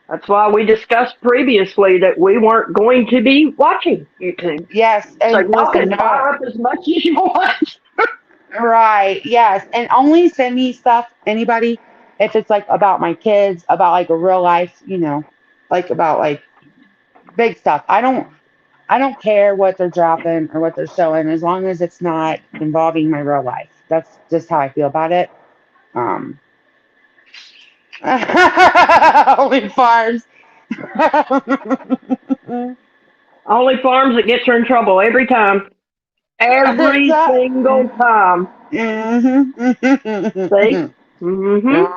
that's why we discussed previously that we weren't going to be watching YouTube. Yes, So and y'all listen, can no, fire up as much as you want. right, yes, and only send me stuff, anybody, if it's like about my kids, about like a real life, like about like big stuff. I don't care what they're dropping or what they're showing as long as it's not involving my real life. That's just how I feel about it. Um, only farms. Only farms that gets her in trouble every time. Is Every that? single time. See? Mhm.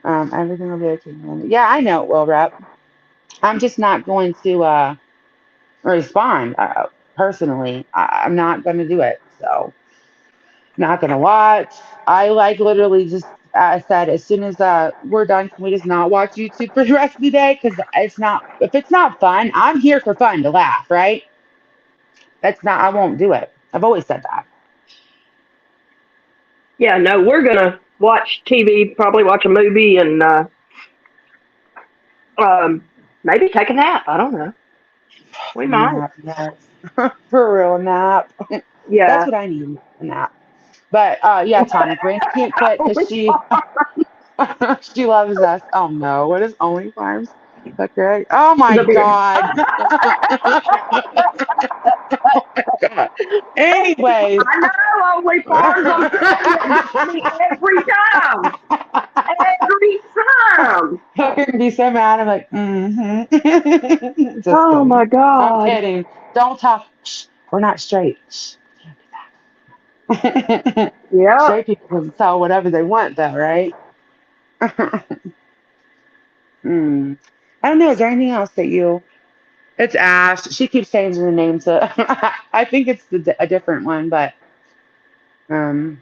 Mm-hmm. Everything will be okay. Yeah, I know it will, rep. I'm just not going to respond personally. I'm not going to do it. So, not going to watch. I like literally just, I said, as soon as we're done, can we just not watch YouTube for the rest of the day? Because it's not, if it's not fun, I'm here for fun to laugh, right? That's not, I won't do it. I've always said that. Yeah, no, we're gonna watch TV, probably watch a movie, and um, maybe take a nap. I don't know. We might. Nap, yes. For real, nap. That's Yeah. what I need, a nap. But yeah, Tanya, Brandy can't quit because We she are. she loves us. Oh no, what is Only Farms? Okay. Oh my The beer. God. Oh my God. Anyways. I know, only farms. I'm telling you, it gets me every time. Every time. I'm gonna be so mad. I'm like, just Oh kidding. my I'm God. kidding. Don't talk. Shh, we're not straight. Shh. Yep. Straight people can tell whatever they want, though, right? Hmm. I don't know. Is there anything else that you? It's Ash. She keeps changing the name to. I think it's a different one, but um,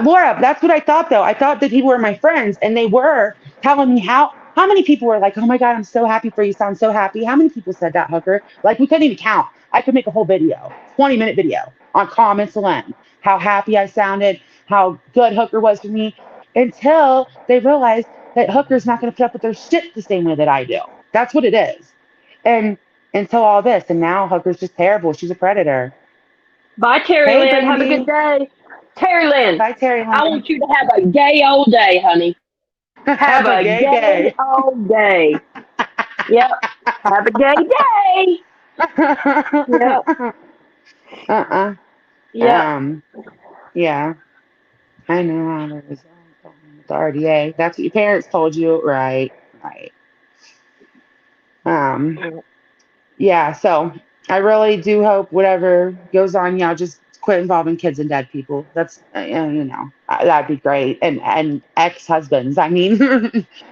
Laura, that's what I thought though. I thought that people were my friends, and they were telling me how many people were like, "Oh my God, I'm so happy for you. Sound so happy." How many people said that, Hooker? Like we couldn't even count. I could make a whole video, 20-minute video on comments alone. How happy I sounded, how good Hooker was for me, until they realized that Hooker's not going to put up with their shit the same way that I do. That's what it is. And until all this, and now Hooker's just terrible. She's a predator. Bye, Terry Hey, Lynn. Have a good Brandy. day. Terry Lynn, Bye, Terry I Lynn. want you to have a gay old day, honey. Have Have a a gay gay day. old day. Yep. Have a gay day. Yep. uh-uh. Yep. Um, yeah, I know how there was with the RDA. That's what your parents told you, right? Right. Um, yeah, so I really do hope whatever goes on, just quit involving kids and dead people. That's that'd be great. And ex-husbands. I mean,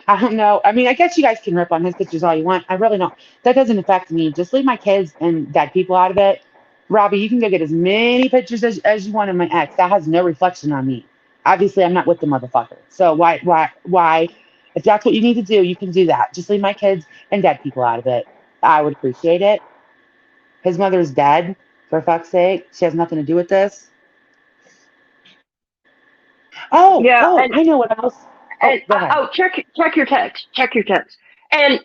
I don't know. I mean, I guess you guys can rip on his pictures all you want. I really don't. That doesn't affect me. Just leave my kids and dead people out of it. Robbie, you can go get as many pictures as you want of my ex. That has no reflection on me. Obviously, I'm not with the motherfucker. So why? If that's what you need to do, you can do that. Just leave my kids and dead people out of it. I would appreciate it. His mother's dead, for fuck's sake. She has nothing to do with this. Yeah. I know what else. And Oh, go ahead. oh, check your text. Check your text. And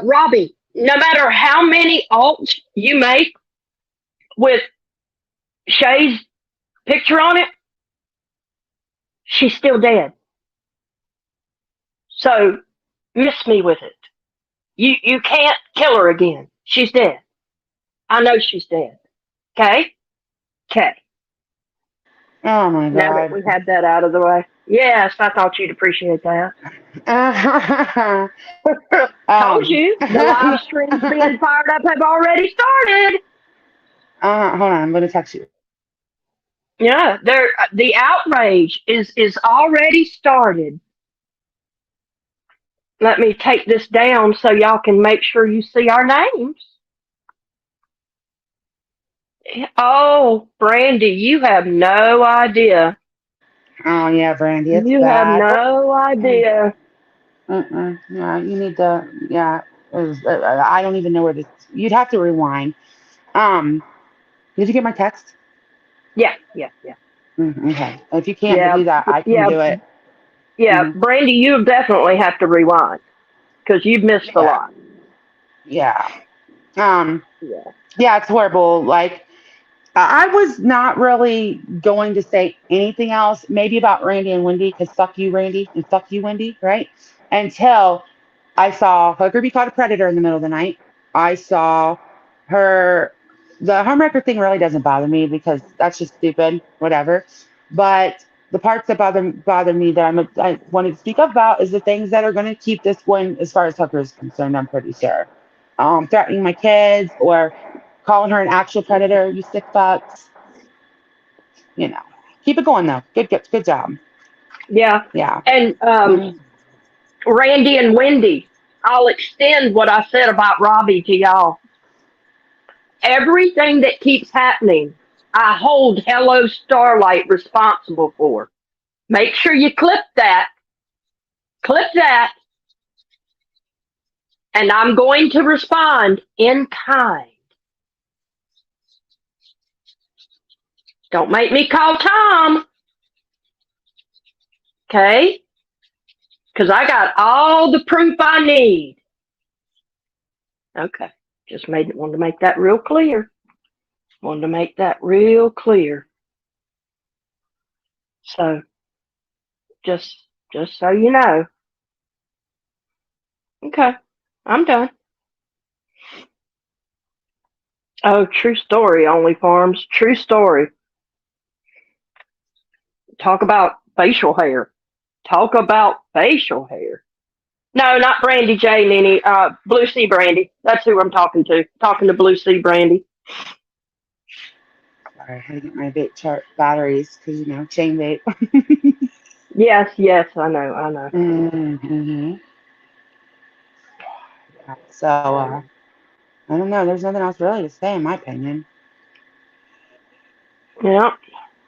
Robbie, no matter how many alts you make with Shay's picture on it, she's still dead. So miss me with it. You can't kill her again. She's dead. I know she's dead. Okay? Okay. Oh my Now that God. we had that out of the way. Yes, I thought you'd appreciate that. Told um, you the live streams being fired up have already started. hold on, I'm gonna text you. Yeah, the outrage is already started. Let me take this down so y'all can make sure you see our names. Oh, Brandy, you have no idea. Oh yeah, Brandy, it's You have bad. no idea. Yeah, you need to. Yeah, I don't even know where this. You'd have to rewind. Um, did you get my text? Yeah, yeah, yeah, Okay. If you can't yeah, do that, I can yeah, do it. yeah. Hmm. Brandy, you definitely have to rewind because you've missed a Yeah, lot. yeah. Um, Yeah. yeah, it's horrible. Like I was not really going to say anything else, maybe about Randy and Wendy, because fuck you, Randy, and fuck you, Wendy, right? Until I saw Hooker be caught a predator in the middle of the night. I saw her. The homewrecker thing really doesn't bother me because that's just stupid, whatever. But the parts that bother me that I wanted to speak up about is the things that are going to keep this one, as far as Hooker is concerned, I'm pretty sure. Threatening my kids or calling her an actual predator, you sick fucks. You know, keep it going though. Good job. Yeah. Yeah. And Randy and Wendy, I'll extend what I said about Robbie to y'all. Everything that keeps happening, I hold Hello Starlight responsible for. Make sure you clip that, and I'm going to respond in kind. Don't make me call Tom, okay? Because I got all the proof I need. Okay, just wanted to make that real clear. Wanted to make that real clear. So just so you know. Okay, I'm done. Oh, true story, Only Farms. True story. Talk about facial hair. Talk about facial hair. No, not Brandy J. Nene. Blue Sea Brandy. That's who I'm talking to. Talking to Blue Sea Brandy. Sorry, I had to get my vape chart batteries because chain vape. Yes, yes, I know, I know. Hmm. So I don't know. There's nothing else really to say, in my opinion. Yep,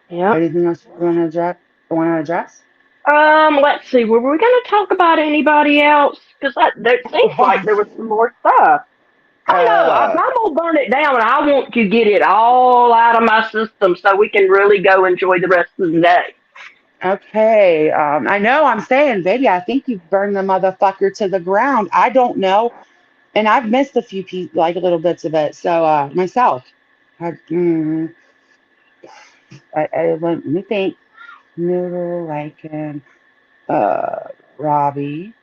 yep. Anything else you want to address? Want to address? Let's see. Were we going to talk about anybody else? Because there seems like there was some more stuff. Oh no, I'm uh, gonna burn it down, and I want to get it all out of my system so we can really go enjoy the rest of the day. okay. I know. I'm saying, baby. I think you've burned the motherfucker to the ground. I don't know, and I've missed a few like little bits of it. So myself, let me think. Noodle, like, uh, Robbie.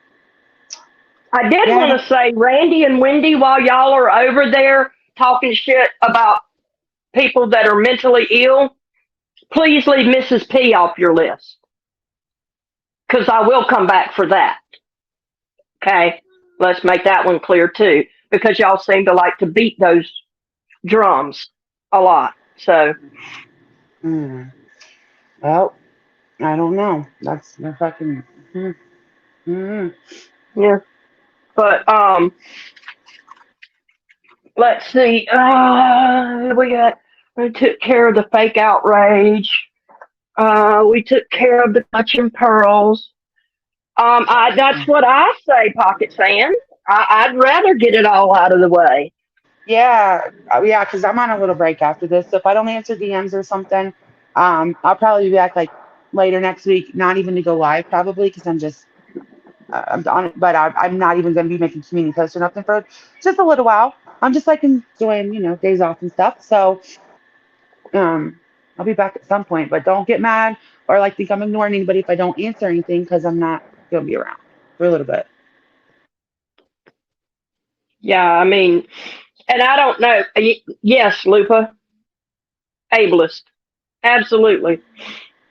I did Yeah, I want don't. to say, Randy and Wendy, while y'all are over there talking shit about people that are mentally ill, please leave Mrs. P off your list because I will come back for that. Okay, let's make that one clear too because y'all seem to like to beat those drums a lot. So Mm, well, I don't know. That's the fucking. Mm, mm. yeah, but let's see. We took care of the fake outrage. We took care of the clutching pearls. That's what I say, Pocket Sand. I'd rather get it all out of the way. Yeah, yeah, because I'm on a little break after this. So if I don't answer DMs or something, I'll probably be back like later next week. Not even to go live, probably, because I'm on it. But I'm not even going to be making community posts or nothing for just a little while. I'm just like enjoying, days off and stuff. So um, I'll be back at some point. But don't get mad or like think I'm ignoring anybody if I don't answer anything because I'm not going to be around for a little bit. Yeah, I mean, and I don't know. Yes, Lupa, ableist, absolutely.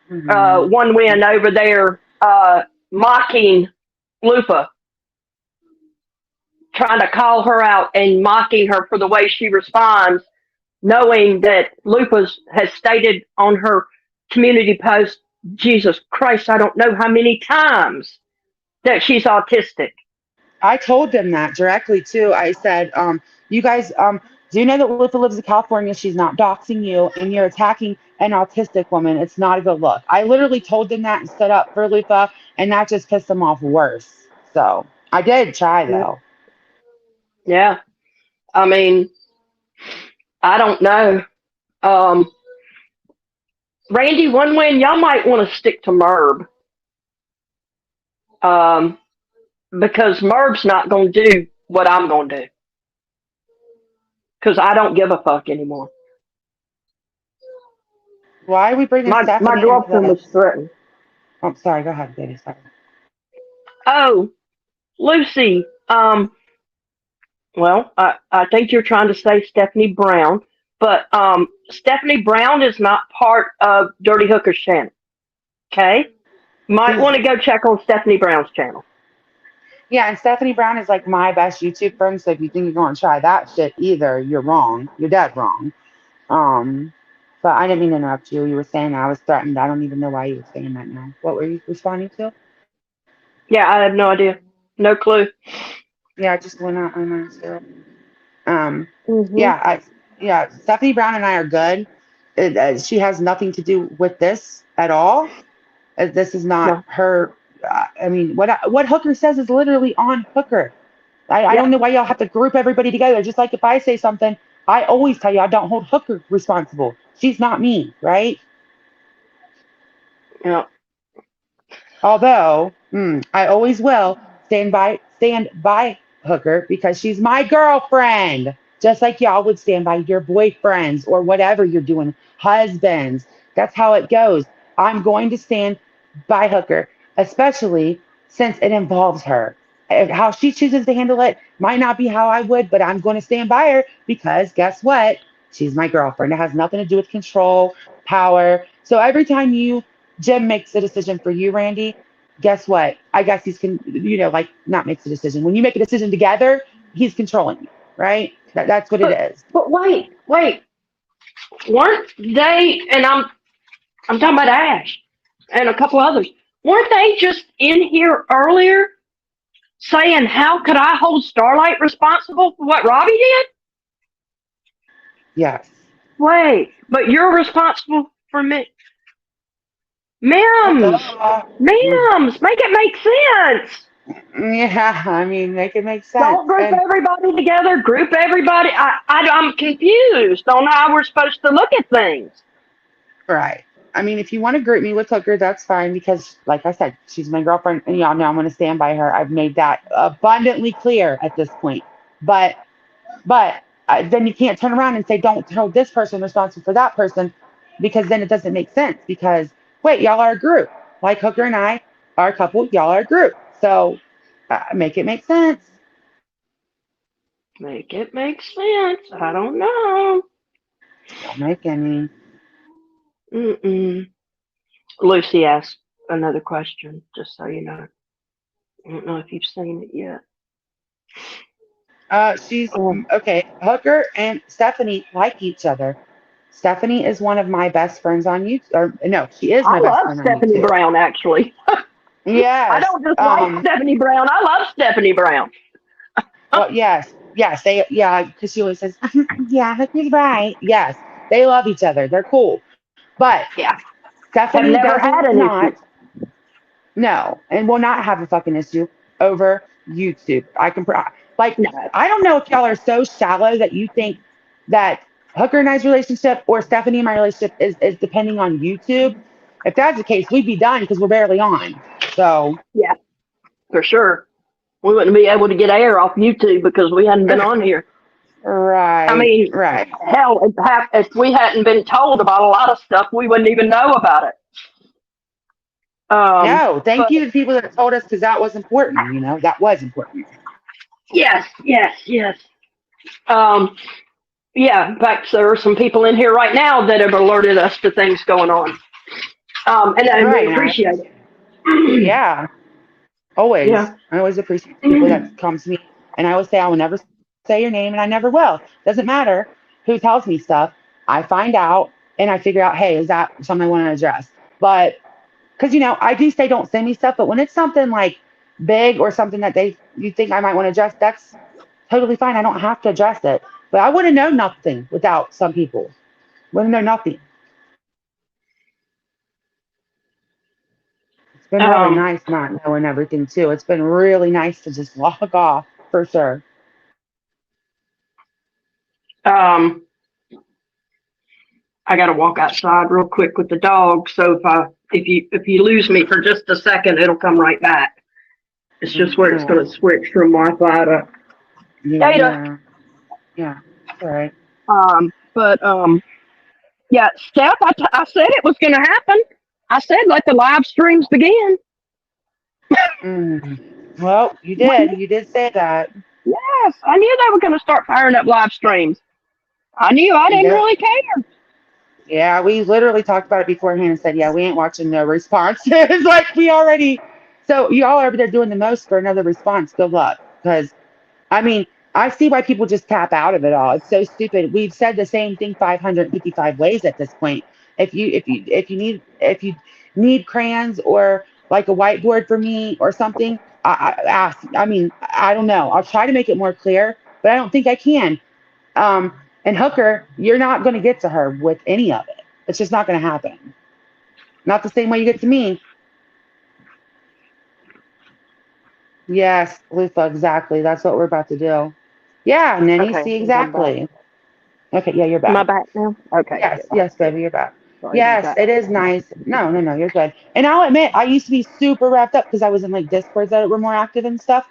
Hmm. One win over there, mocking Lupa, trying to call her out and mocking her for the way she responds, knowing that Lupa's has stated on her community post, Jesus Christ, I don't know how many times that she's autistic. I told them that directly too. I said, you guys, Do know that Lufa lives in California. She's not doxing you, and you're attacking an autistic woman. It's not a good look. I literally told them that and stood up for Lufa, and that just pissed them off worse. So I did try Yeah. though. Yeah. I mean, I don't know. Um, Randy, one win, y'all might want to stick to Merb. Um, because Merb's not going to do what I'm going to do. Because I don't give a fuck anymore. Why are we bringing My Stephanie into girlfriend this? was threatened. Oh, sorry. Go ahead, baby. Sorry. Oh, Lucy. Well, I think you're trying to say Stephanie Brown, but Stephanie Brown is not part of Dirty Hooker's channel. Okay? Might She's want to go check on Stephanie Brown's channel. Yeah, and Stephanie Brown is like my best YouTube friend. So if you think you're going to try that shit either, you're wrong. You're dead wrong. Um, but I didn't mean to interrupt you. You were saying I was threatened. I don't even know why you were saying that now. What were you responding to? Yeah, I have no idea. No clue. Yeah, I just went out on my still. Um, Hmm. yeah, yeah, Stephanie Brown and I are good. She has nothing to do with this at all. This is not No. her. I mean, what Hooker says is literally on Hooker. I Yeah. don't know why y'all have to group everybody together. Just like if I say something, I always tell you I don't hold Hooker responsible. She's not me, right? Yeah. Although I always will stand by Hooker because she's my girlfriend. Just like y'all would stand by your boyfriends or whatever you're doing, husbands. That's how it goes. I'm going to stand by Hooker, especially since it involves her. How she chooses to handle it might not be how I would, but I'm going to stand by her because guess what? She's my girlfriend. It has nothing to do with control, power. So every time Jim makes a decision for you, Randy, guess what? I guess like not makes a decision. When you make a decision together, he's controlling you, right? That's what it But is. wait. Weren't they? And I'm talking about Ash and a couple others. Weren't they just in here earlier saying, "How could I hold Starlight responsible for what Robbie did?" Yes. Wait, but you're responsible for me. Well, Mims, duh. Mims, make it make sense. Yeah, I mean, make it make sense. Don't group And everybody together. Group everybody. I'm confused on how we're supposed to look at things. right. I mean, if you want to group me with Hooker, that's fine because, like I said, she's my girlfriend, and y'all know I'm going to stand by her. I've made that abundantly clear at this point. But then you can't turn around and say, don't hold this person responsible for that person because then it doesn't make sense. Because, wait, y'all are a group. Like Hooker and I are a couple, y'all are a group. So make it make sense. Make it make sense. I don't know. Don't make any. Mm-mm. Lucy asked another question, just so you know. I don't know if you've seen it yet. She's Oh, okay. Hooker and Stephanie like each other. Stephanie is one of my best friends on YouTube. Or no, she is I my best love friend on Stephanie YouTube. Brown, actually. I Yes. don't just like Stephanie Brown. I love Stephanie Brown. Well, yes. Because she always says, yeah, Hooker's right. Yes, they love each other. They're cool. But Yeah. Have Stephanie never does had an not, issue. no, and will not have a fucking issue over YouTube. Like, No. I don't know if y'all are so shallow that you think that Hooker and I's relationship or Stephanie and my relationship is depending on YouTube. If that's the case, we'd be done because we're barely on. So, Yeah, for sure. We wouldn't be able to get air off YouTube because we hadn't been on here. I right, mean, right. hell, if we hadn't been told about a lot of stuff, we wouldn't even know about it. No, thank But you to the people that told us because that was important. That was important. yes. Um, yeah, in fact, there are some people in here right now that have alerted us to things going on. And we Right. And appreciate it. yeah, always. Yeah. I always appreciate people that come to me. And I always say, I will never say your name, and I never will. Doesn't matter who tells me stuff. I find out and I figure out, hey, is that something I want to address? But because, I do say don't send me stuff, but when it's something like big or something that you think I might want to address, that's totally fine. I don't have to address it. But I wouldn't know nothing without some people. Wouldn't know nothing. It's been really Um, nice not knowing everything too. It's been really nice to just log off for sure. um, I got to walk outside real quick with the dog. So if you lose me for just a second, it'll come right back. It's just where it's going to Oh, switch from Wi-Fi to data. yeah, yeah. It's all right. But yeah, Steph, I said it was going to happen. I said let the live streams begin. Mm. Well, you I did. knew, You did say that. yes, I knew they were going to start firing up live streams. I knew I didn't Yep. really care. Yeah, we literally talked about it beforehand and said, yeah, we ain't watching no responses. Like we already. So y'all over there doing the most for another response. Good luck, because I mean, I see why people just tap out of it all. It's so stupid. We've said the same thing 555 ways at this point. If you need crayons or like a whiteboard for me or something, I ask. I mean, I don't know. I'll try to make it more clear, but I don't think I can. And Hooker, you're not going to get to her with any of it. It's just not going to happen. Not the same way you get to me. Yes, Lufa, exactly. That's what we're about to do. Yeah, Nenny, Okay, I see think I'm back. exactly. Okay, yeah, you're Am I back. back now? Okay, Yes, good, yes, good. baby, you're back. Sorry about Yes, that. it is nice. No, no, no, you're good. And I'll admit, I used to be super wrapped up because I was in like Discords that were more active and stuff.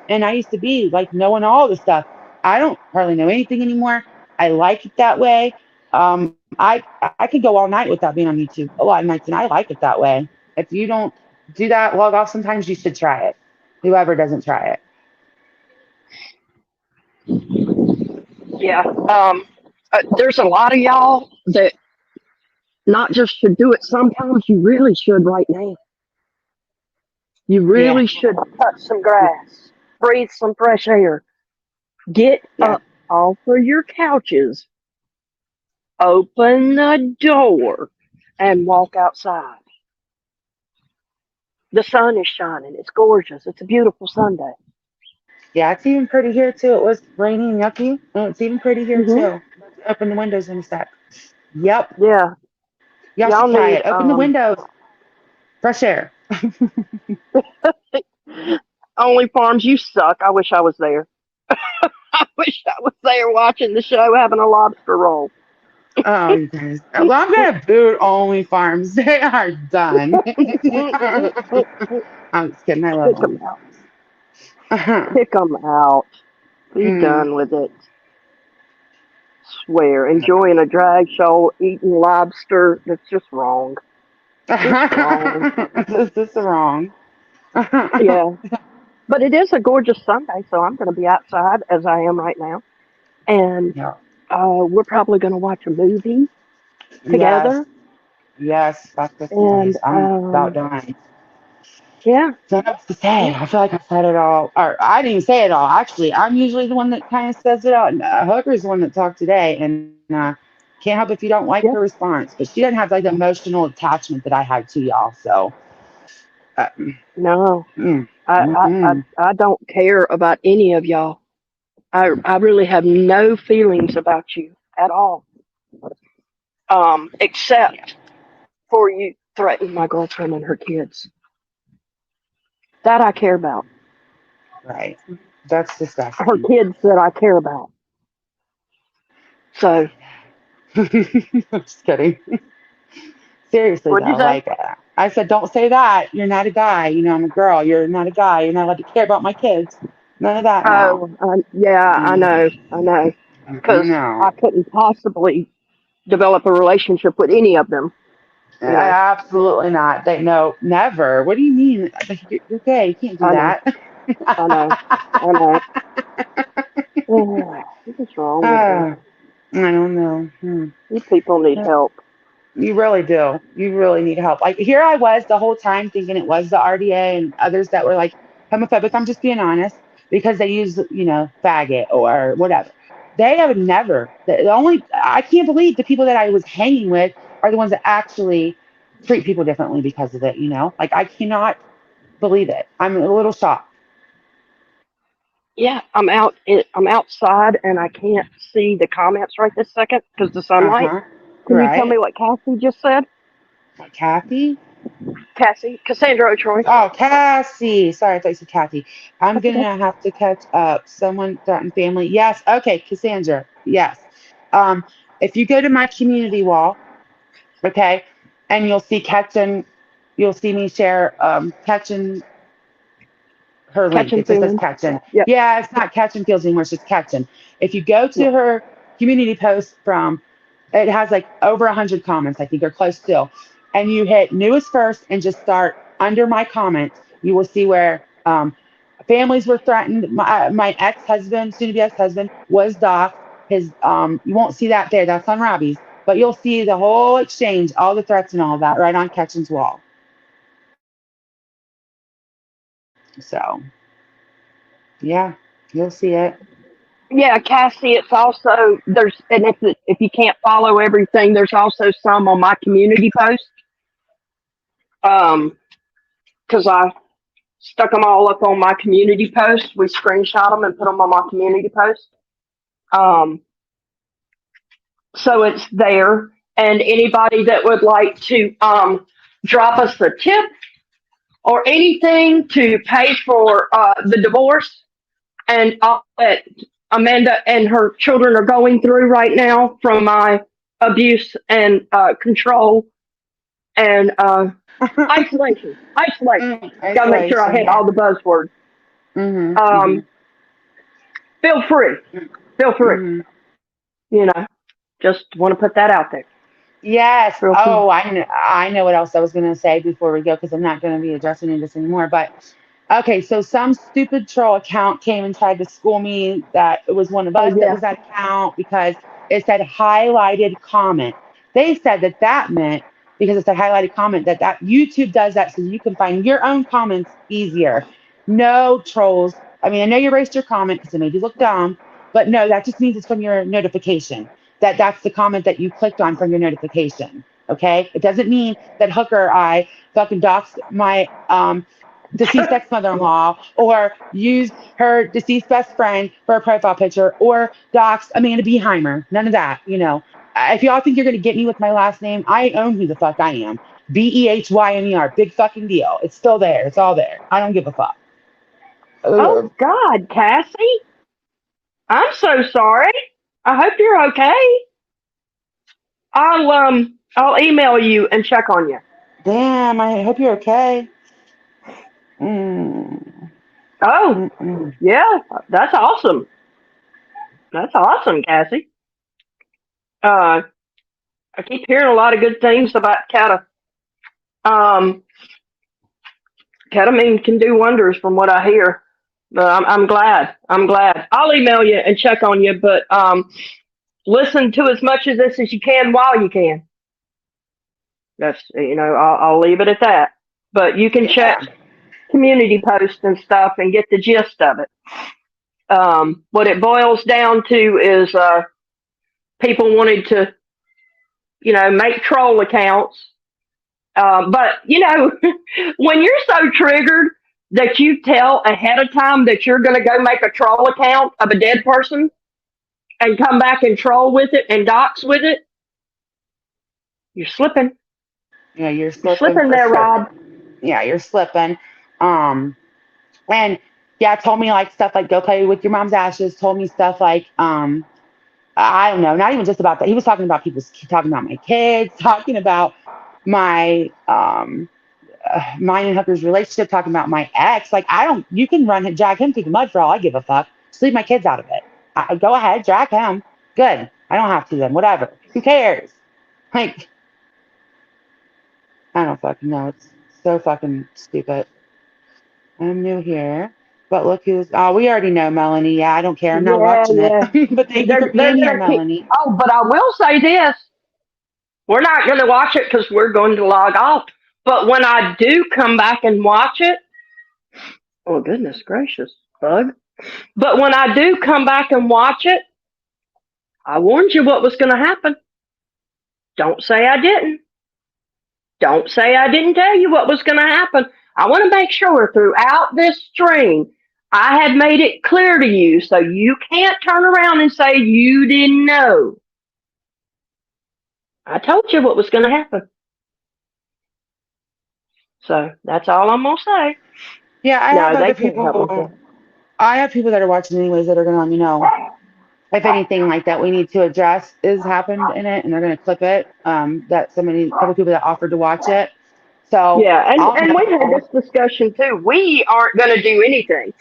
And I used to be like knowing all the stuff. I don't hardly know anything anymore. I like it that way. I could go all night without being on YouTube a lot of nights, and I like it that way. If you don't do that, log off. Sometimes you should try it. Whoever doesn't try it. Yeah. There's a lot of y'all that not just should do it sometimes, you really should right now. You Yeah, really should touch some grass, breathe some fresh air, get yeah, up off of your couches, open the door, and walk outside. The sun is shining. It's gorgeous. It's a beautiful Sunday. yeah. It's even pretty here too. It was rainy and yucky. Oh, it's even pretty here Hmm. too. Let's open the windows in a sec. Yep. Yeah. Y'all Y'all should try need it. Open the windows. Fresh air. Only Farms, you suck. I wish I was there. I wish I was there watching the show having a lobster roll. Oh, you guys. Well, I'm gonna boot Only Farms. They are done. I'm just kidding. I love Kick 'em Only out. Farms. Uh-huh. Kick 'em out. Be Mm. done with it. Swear. Enjoying a drag show, eating lobster. That's just wrong. Just wrong. This is wrong. Yeah. But it is a gorgeous Sunday, so I'm going to be outside as I am right now. And Yeah. we're probably going to watch a movie Yes. together. Yes. That's just And nice. I'm about done. yeah, Don't know what to say. yeah, I feel like I said it all. Or I didn't even say it all. Actually, I'm usually the one that kind of says it out. And Hooker's the one that talked today. And can't help if you don't like her yeah. response. But she doesn't have like the emotional attachment that I had to y'all. So, uh, No, mm, I, I, I, mm-mm. I don't care about any of y'all. I really have no feelings about you at all. Except for you threatening my girlfriend and her kids. That I care about. Right. That's Her disgusting. kids that I care about. So, I'm just kidding. Seriously, what'd you though, say? like I said, don't say that. You're not a guy. You know, I'm a girl. You're not a guy. You're not allowed to care about my kids. None of that now. Oh, yeah, I Mm, know, I know. Because no. I couldn't possibly develop a relationship with any of them, you know. Absolutely not. They no, never. What do you mean? Like, you're gay. You can't do I know, that. I know, I know. What's wrong with me? I don't know. You people need help. You really do. You really need help. Like here I was the whole time thinking it was the RDA and others that were like homophobic. I'm just being honest because they use, faggot or whatever. They have never. The only I can't believe the people that I was hanging with are the ones that actually treat people differently because of it. Like I cannot believe it. I'm a little shocked. Yeah, I'm out. I'm outside, and I can't see the comments right this second because the sunlight. Uh-huh. Can you tell me Right. what Cassie just said? Kathy? Cassie, Cassandra O'Troy. Oh, Cassie. Sorry, I thought you said Kathy. I'm That's okay. gonna have to catch up. Someone threatened family. Yes. Okay, Cassandra. Yes. Um, if you go to my community wall, okay, and you'll see me share catching her link. Catching It just says feelings. catching. Yep. Yeah, it's not catching fields anymore, it's just catching. If you go Yeah. to her community post from, it has like over 100 comments, I think, or close still. And you hit newest first and just start under my comments, you will see where families were threatened. My ex-husband, soon to be ex-husband, was doxxed. His you won't see that there, that's on Robbie's, but you'll see the whole exchange, all the threats and all of that right on Ketchen's wall. So yeah, you'll see it. Yeah, Cassie. It's also there's and if you can't follow everything, there's also some on my community post. Um, because I stuck them all up on my community post. We screenshot them and put them on my community post. Um, so it's there, and anybody that would like to drop us a tip or anything to pay for the divorce and that Amanda and her children are going through right now from my abuse and control and isolation. Isolation. Got to make sure I Isolation, hit yeah. all the buzzwords. Mhm, mhm, Um, feel free. Feel free. mhm. You know, just want to put that out there. Yes. Feel free. Oh, I know what else I was going to say before we go because I'm not going to be addressing this anymore. But okay, so some stupid troll account came and tried to school me that it was one of Oh us that yeah. was that account because it said highlighted comment. They said that that meant because it said highlighted comment that YouTube does that so you can find your own comments easier. No trolls. I mean, I know you erased your comment because it made you look dumb, but no, that just means it's from your notification that's the comment that you clicked on from your notification. Okay. It doesn't mean that Hooker or I fucking doxed my deceased ex mother in law or used her deceased best friend for a profile picture or doxed Amanda Beheimer. None of that. If y'all think you're going to get me with my last name, I own who the fuck I am. BehYmer. Big fucking deal. It's still there. It's all there. I don't give a fuck. Oh God, Cassie. I'm so sorry. I hope you're okay. I'll email you and check on you. Damn. I hope you're okay. Mm, Oh, mm-mm. yeah, that's awesome. That's awesome, Cassie. Uh, I keep hearing a lot of good things about um, ketamine can do wonders from what I hear. But I'm glad. I'm glad. I'll email you and check on you, but listen to as much of this as you can while you can. That's I'll leave it at that. But you can check Yeah. community posts and stuff and get the gist of it. What it boils down to is people wanted to, make troll accounts. But when you're so triggered that you tell ahead of time that you're going to go make a troll account of a dead person and come back and troll with it and dox with it, you're slipping. Yeah, you're You're slipping slipping for there, sure. Rob. Yeah, you're slipping. Um, and yeah, told me like stuff like go play with your mom's ashes. Told me stuff like I don't know, not even just about that. He was talking about talking about my kids, talking about my mine and Hooker's relationship, talking about my ex. Like I don't, you can drag him through the mud for all I give a fuck. Just leave my kids out of it. Go ahead, drag him. Good. I don't have to then. Whatever. Who cares? Like I don't fucking know. It's so fucking stupid. I'm new here. But look who's. Oh, we already know Melanie. Yeah, I don't care. I'm not Yeah, watching it. yeah. But thank you for They're being here, gonna keep. Melanie. Oh, but I will say this: we're not gonna watch it because we're going to log off. But when I do come back and watch it, oh goodness gracious, bug! But when I do come back and watch it, I warned you what was going to happen. Don't say I didn't. Don't say I didn't tell you what was going to happen. I want to make sure throughout this stream I have made it clear to you, so you can't turn around and say you didn't know. I told you what was going to happen. So that's all I'm going to say. Yeah, I have No, they other can't help people. themselves. I have people that are watching anyways that are gonna let me know if anything like that we need to address is happened in it, and they're gonna clip it. That somebody, a couple people that offered to watch it. So Yeah, I'll and we've had know. this discussion too. We aren't going to do anything.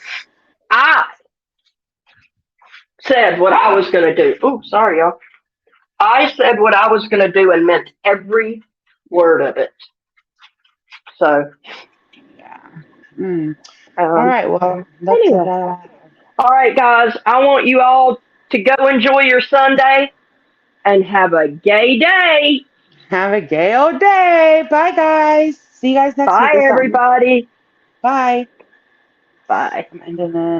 I said what I was going to do. Oh, sorry, y'all. I said what I was going to do and meant every word of it. So, Yeah. Mm. All um, right. Well, that's anyway. about. All right, guys. I want you all to go enjoy your Sunday and have a gay day. Have a gay old day. Bye, guys. See you guys next week or Bye, something. everybody. Bye. Bye. I'm ending it.